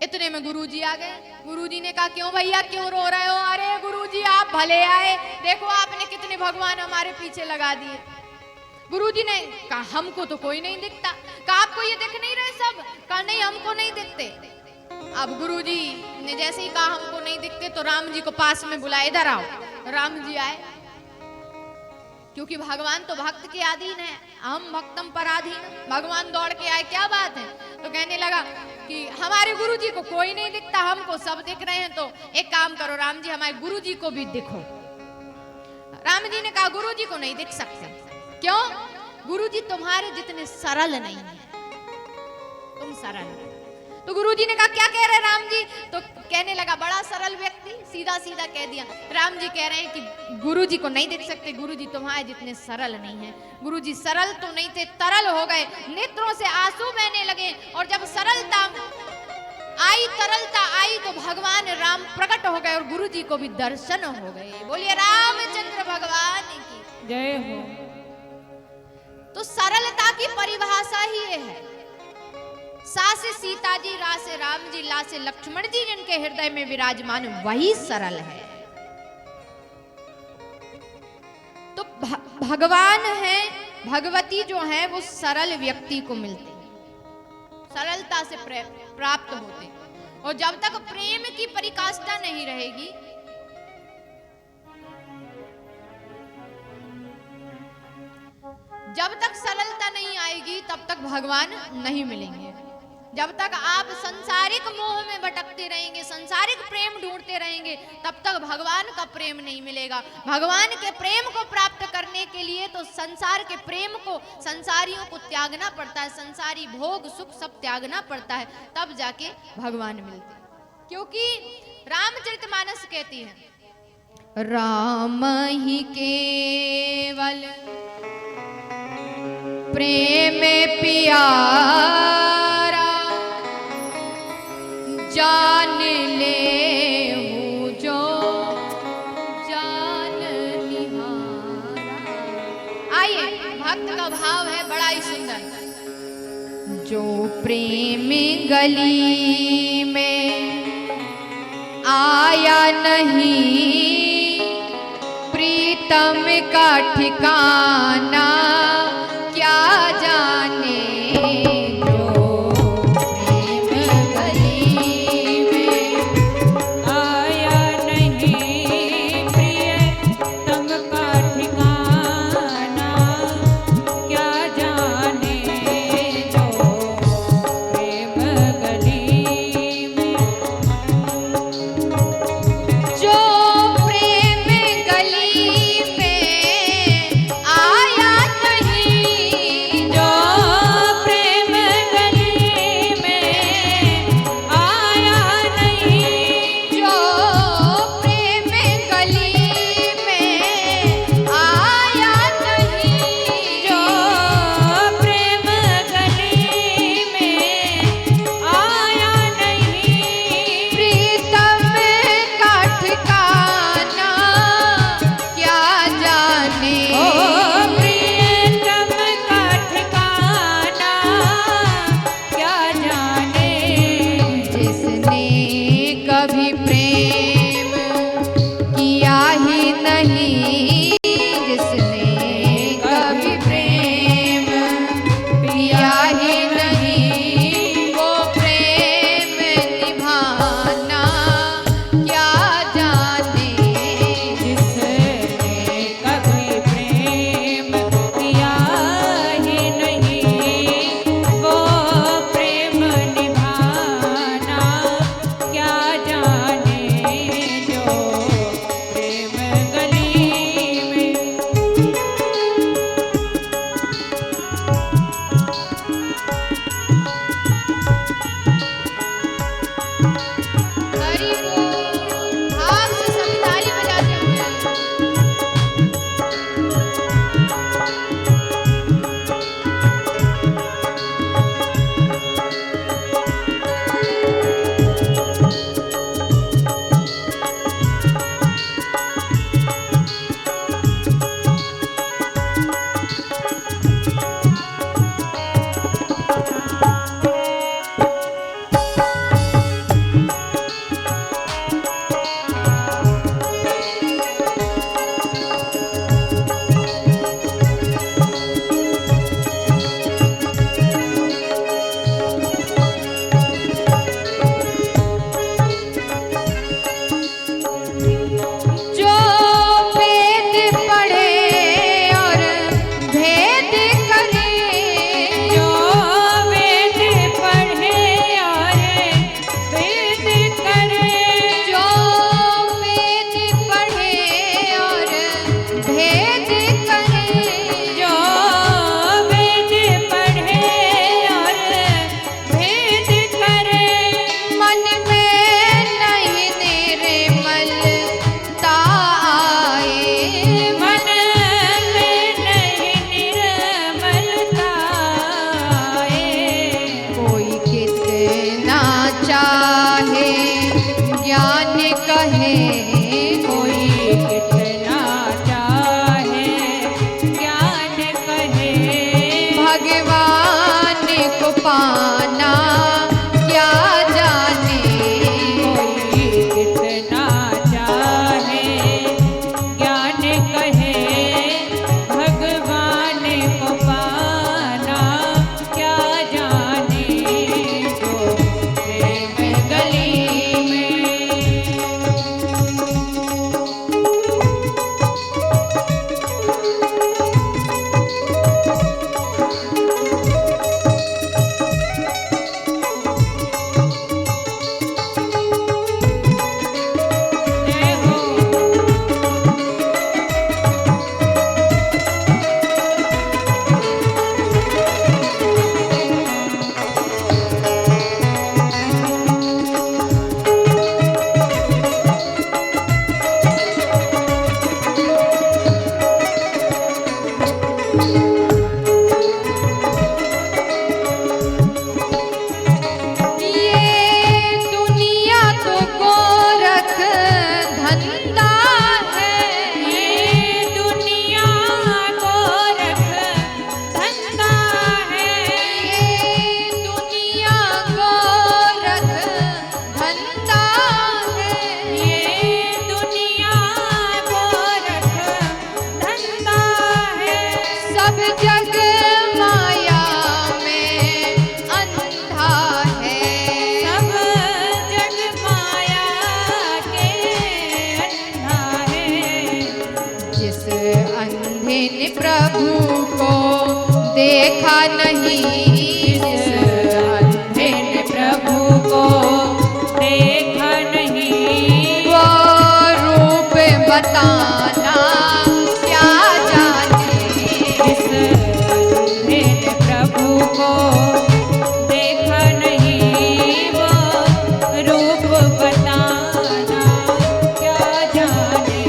इतने में गुरुजी आ गए। गुरुजी ने कहा क्यों भैया क्यों रो रहे हो? अरे गुरुजी आप भले आए, देखो आपने कितने भगवान हमारे पीछे लगा दिए। गुरुजी ने कहा हमको तो कोई नहीं दिखता। कहा आपको ये दिख नहीं रहे सब? कहा नहीं हमको नहीं दिखते। अब गुरुजी ने जैसे ही कहा हमको नहीं दिखते तो राम जी को पास में बुलाया, इधर आओ। राम जी आए, क्योंकि भगवान तो भक्त के अधीन है, हम भक्तम पराधीन। भगवान दौड़ के आए, क्या बात है? तो कहने लगा कि हमारे गुरुजी को कोई नहीं दिखता, हमको सब दिख रहे हैं। तो एक काम करो राम जी, हमारे गुरुजी को भी दिखो। राम जी ने कहा गुरुजी को नहीं दिख सकते। क्यों? गुरुजी तुम्हारे जितने सरल नहीं है, तुम सरल हो। तो गुरुजी ने कहा क्या कह रहे राम जी? तो कहने लगा बड़ा सरल व्यक्ति, सीधा सीधा कह दिया। राम जी कह रहे हैं कि गुरुजी को नहीं देख सकते, गुरुजी तुम्हारे जितने सरल नहीं हैं। गुरुजी सरल तो नहीं थे, तरल हो गए, नेत्रों से आंसू बहने लगे। और जब सरलता आई, तरलता आई तो भगवान राम प्रकट हो गए और गुरुजी को भी दर्शन हो गए। बोलिए रामचंद्र भगवान की जय हो। तो सरलता की परिभाषा ही ये है। सा से सीता जी, रा से राम जी, ला से लक्ष्मण जी जिनके हृदय में विराजमान, वही सरल है। तो भगवान है, भगवती जो है वो सरल व्यक्ति को मिलते हैं, सरलता से प्राप्त होते हैं। और जब तक प्रेम की परिकाष्ठा नहीं रहेगी, जब तक सरलता नहीं आएगी तब तक भगवान नहीं मिलेंगे। जब तक आप संसारिक मोह में भटकते रहेंगे, संसारिक प्रेम ढूंढते रहेंगे, तब तक भगवान का प्रेम नहीं मिलेगा। भगवान के प्रेम को प्राप्त करने के लिए तो संसार के प्रेम को, संसारियों को त्यागना पड़ता है, संसारी भोग सुख सब त्यागना पड़ता है, तब जाके भगवान मिलते हैं। क्योंकि रामचरितमानस कहती है राम ही केवल प्रेम प्यारा, जान ले हूँ जो जान निहारा। आइए, भक्त का भाव है बड़ा ही सुंदर। जो प्रेम गली में आया नहीं, प्रीतम का ठिकाना क्या जाने। आया पाना क्या जाने। कोई कितना चाहे ज्ञान कहे भगवान को पाना क्या जाने। जो प्रेम गली में जय हो। ये दुनिया तो गोरख धंधा है। ये दुनिया गोरख धंधा है। ये दुनिया गोरख धंधा है। ये दुनिया गोरख धंधा है। सब जग माया में अंधा है। सब जग माया के अंधा है। जिस अंधे ने प्रभु को देखा नहीं, जिस अंधे ने प्रभु को देखा नहीं। वो रूप बताना क्या जाने। जिस अंधे ने प्रभु को देखा नहीं। वो रूप बताना क्या जाने।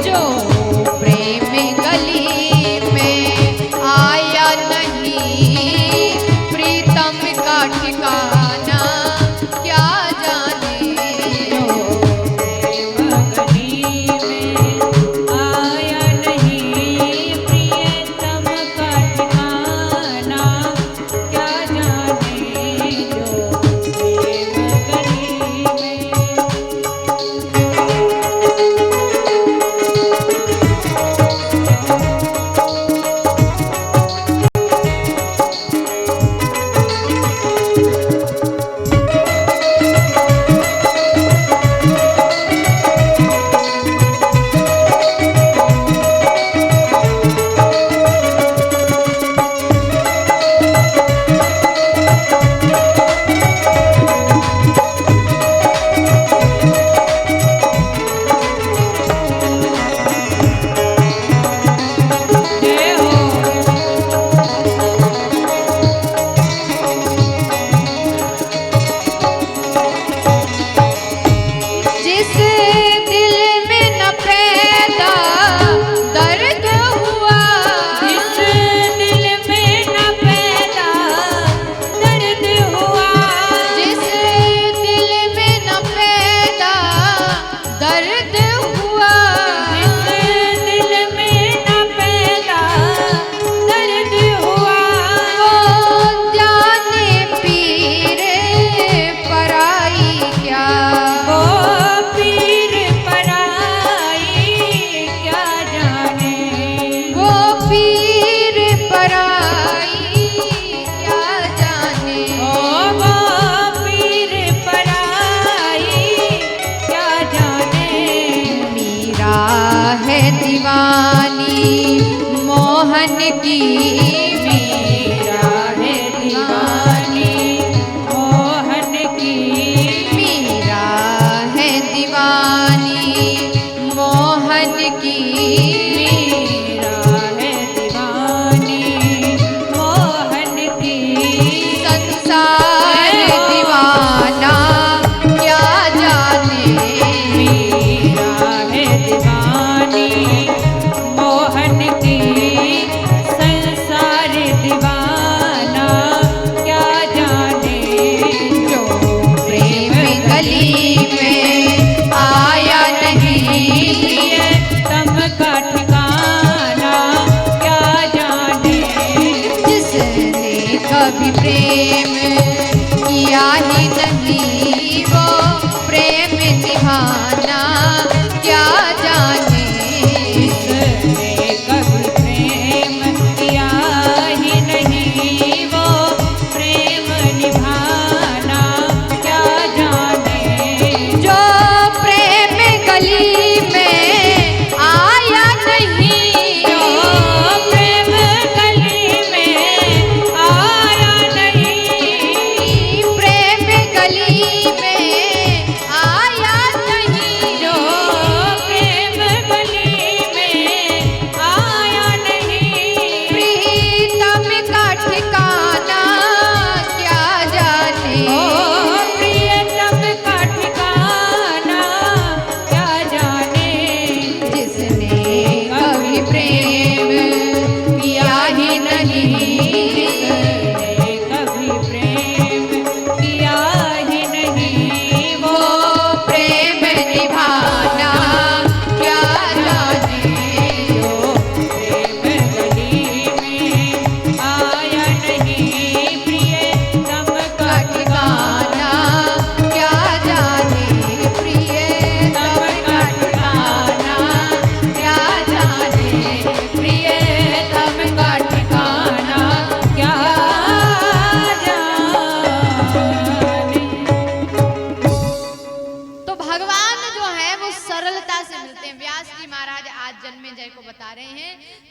जो प्रेम गली में आया नहीं, प्रीतम का ठिकाना क्या जाने। प्रेम गली में आया नहीं। प्रियतम का ठिकाना क्या जाने। जो प्रेम गली में जय हो। जिस दिल में न पैदा दर्द हुआ, जिस दिल में न पैदा दर्द हुआ। जिस दिल में न पैदा दर्द हुआ, जिस दिल में न पैदा दर्द हुआ। वो जाने पीर पराई क्या। वो पीर पराई क्या जाने। वो पीर पराई क्या जाने। वो पीर पराई क्या जाने। मीरा है दीवानी मोहन की। मीरा है दीवानी मोहन की। मीरा है दीवानी मोहन की। मीरा है दीवानी मोहन की। संसार दीवाना क्या जाने। मीरा है दीवानी मोहन की। संसार दीवानी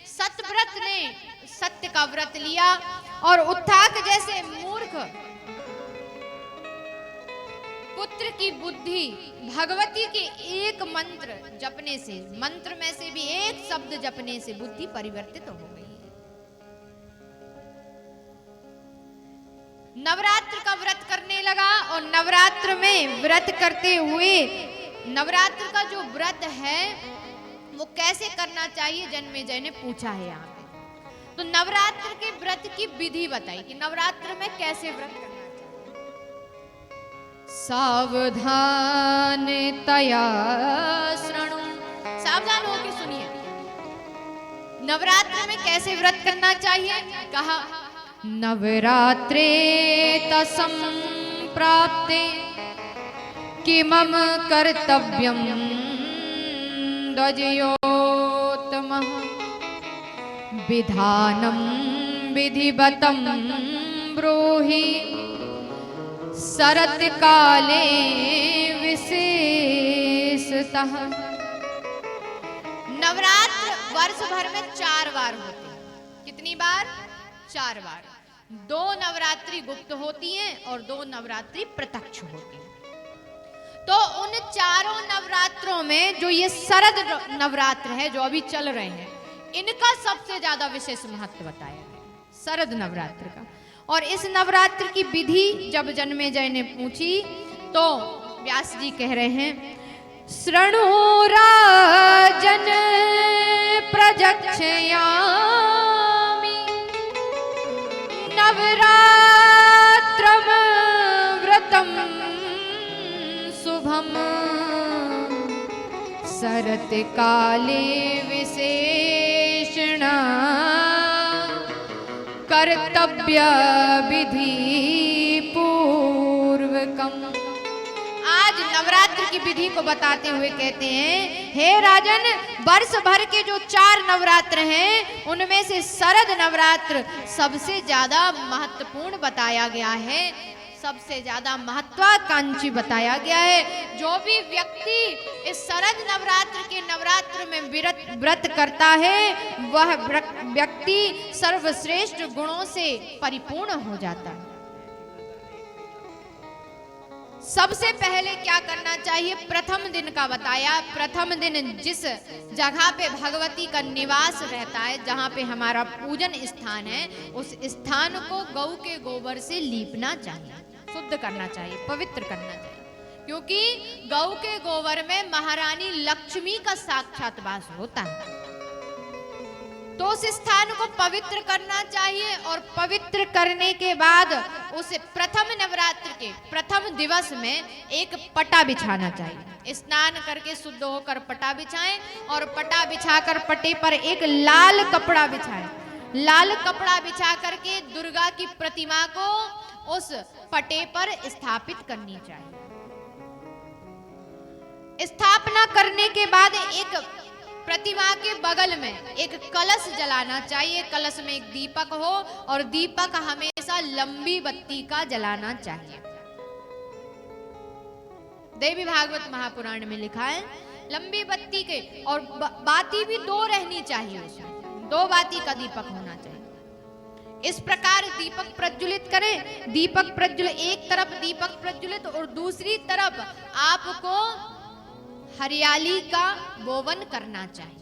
सतव्रत ने सत्य का व्रत लिया और उत्थाक जैसे मूर्ख पुत्र की बुद्धि भगवती के एक मंत्र जपने से, मंत्र में से भी एक शब्द जपने से बुद्धि परिवर्तित हो गई। नवरात्र का व्रत करने लगा और नवरात्र में व्रत करते हुए, नवरात्र का जो व्रत है वो कैसे करना चाहिए जन्मेजय ने पूछा है यहाँ पे। तो नवरात्र के व्रत की विधि बताई कि नवरात्र में कैसे व्रत करना चाहिए। सावधानतया शृणु, सावधान होकर सुनिए, नवरात्र में कैसे व्रत करना चाहिए। कहा नवरात्रे तसं प्राप्ते किमम कर्तव्यम द्वजयोत्तमः विधानं विधिवतं ब्रूहि शरत काले विशेषतः। नवरात्र वर्ष भर में 4 बार होते हैं। कितनी बार? 4 बार। 2 नवरात्रि गुप्त होती हैं और 2 नवरात्रि प्रत्यक्ष होती हैं। तो उन चारों नवरात्रों में जो ये शरद नवरात्र है जो अभी चल रहे हैं, इनका सबसे ज्यादा विशेष महत्व बताया है, शरद नवरात्र का। और इस नवरात्र की विधि जब जन्मेजय ने पूछी तो व्यास जी कह रहे हैं, शृणु राजन प्रजक्षयामि नवरात्रम व्रतम शुभम शरत काले विशेषण कर्तव्य विधि पूर्वकम। आज नवरात्र की विधि को बताते हुए कहते हैं, हे राजन, वर्ष भर के जो 4 नवरात्र हैं उनमें से शरद नवरात्र सबसे ज्यादा महत्वपूर्ण बताया गया है, सबसे ज्यादा महत्वाकांक्षी बताया गया है। जो भी व्यक्ति इस शरद नवरात्र के नवरात्र में व्रत करता है वह व्यक्ति सर्वश्रेष्ठ गुणों से परिपूर्ण हो जाता है। सबसे पहले क्या करना चाहिए, प्रथम दिन का बताया। प्रथम दिन जिस जगह पे भगवती का निवास रहता है, जहाँ पे हमारा पूजन स्थान है, उस स्थान को गौ के गोबर से लीपना चाहिए, शुद्ध करना चाहिए, पवित्र करना चाहिए, क्योंकि गौ के गोबर में महारानी लक्ष्मी का साक्षात वास होता है। तो उस स्थान को पवित्र करना चाहिए और पवित्र करने के बाद उस प्रथम नवरात्र के प्रथम दिवस में एक पटा बिछाना चाहिए। स्नान करके शुद्ध होकर पटा बिछाएं और पटा बिछाकर पटे पर एक लाल कपड़ा बिछाएं। लाल कपड़ा बिछा करके दुर्गा की प्रतिमा को उस पटे पर स्थापित करनी चाहिए। स्थापना करने के बाद एक प्रतिमा के बगल में एक कलश जलाना चाहिए। कलश में एक दीपक हो और दीपक हमेशा लंबी बत्ती का जलाना चाहिए। देवी भागवत महापुराण में लिखा है लंबी बत्ती के, और बाती भी 2 रहनी चाहिए, उसमें 2 बाती का दीपक होना चाहिए। इस प्रकार दीपक प्रज्वलित करें। दीपक प्रज्वलित, एक तरफ दीपक प्रज्वलित और दूसरी तरफ आपको हरियाली का बोवन करना चाहिए।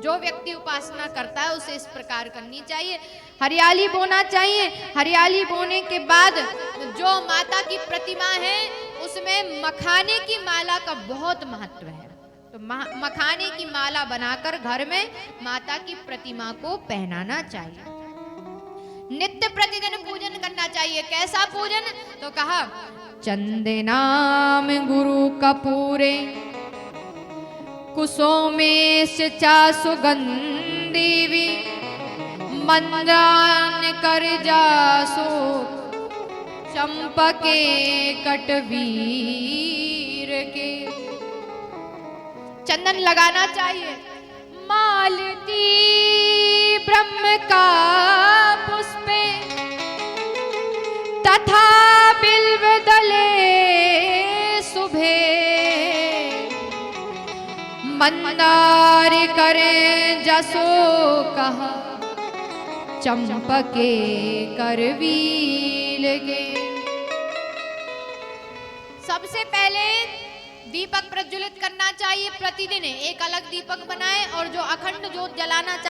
जो व्यक्ति उपासना करता है उसे इस प्रकार करनी चाहिए, हरियाली बोना चाहिए। हरियाली बोने के बाद जो माता की प्रतिमा है उसमें मखाने की माला का बहुत महत्व है। तो मखाने की माला बनाकर घर में माता की प्रतिमा को पहनाना चाहिए। नित्य प्रतिदिन पूजन करना चाहिए। कैसा पूजन? तो कहा चंदनाम गुरु कपूरे कुसुमेश चा सुगंधीवि मंदान कर जासो चंपके कटवीर के। चंदन लगाना चाहिए। मालती ब्रह्म का पुष्पे तथा बिल्व दले शुभे मंदार करें जसो कहा चंपके करवील गे। सबसे पहले दीपक प्रज्वलित करना चाहिए। प्रतिदिन एक अलग दीपक बनाएं और जो अखंड ज्योत जलाना चाहिए।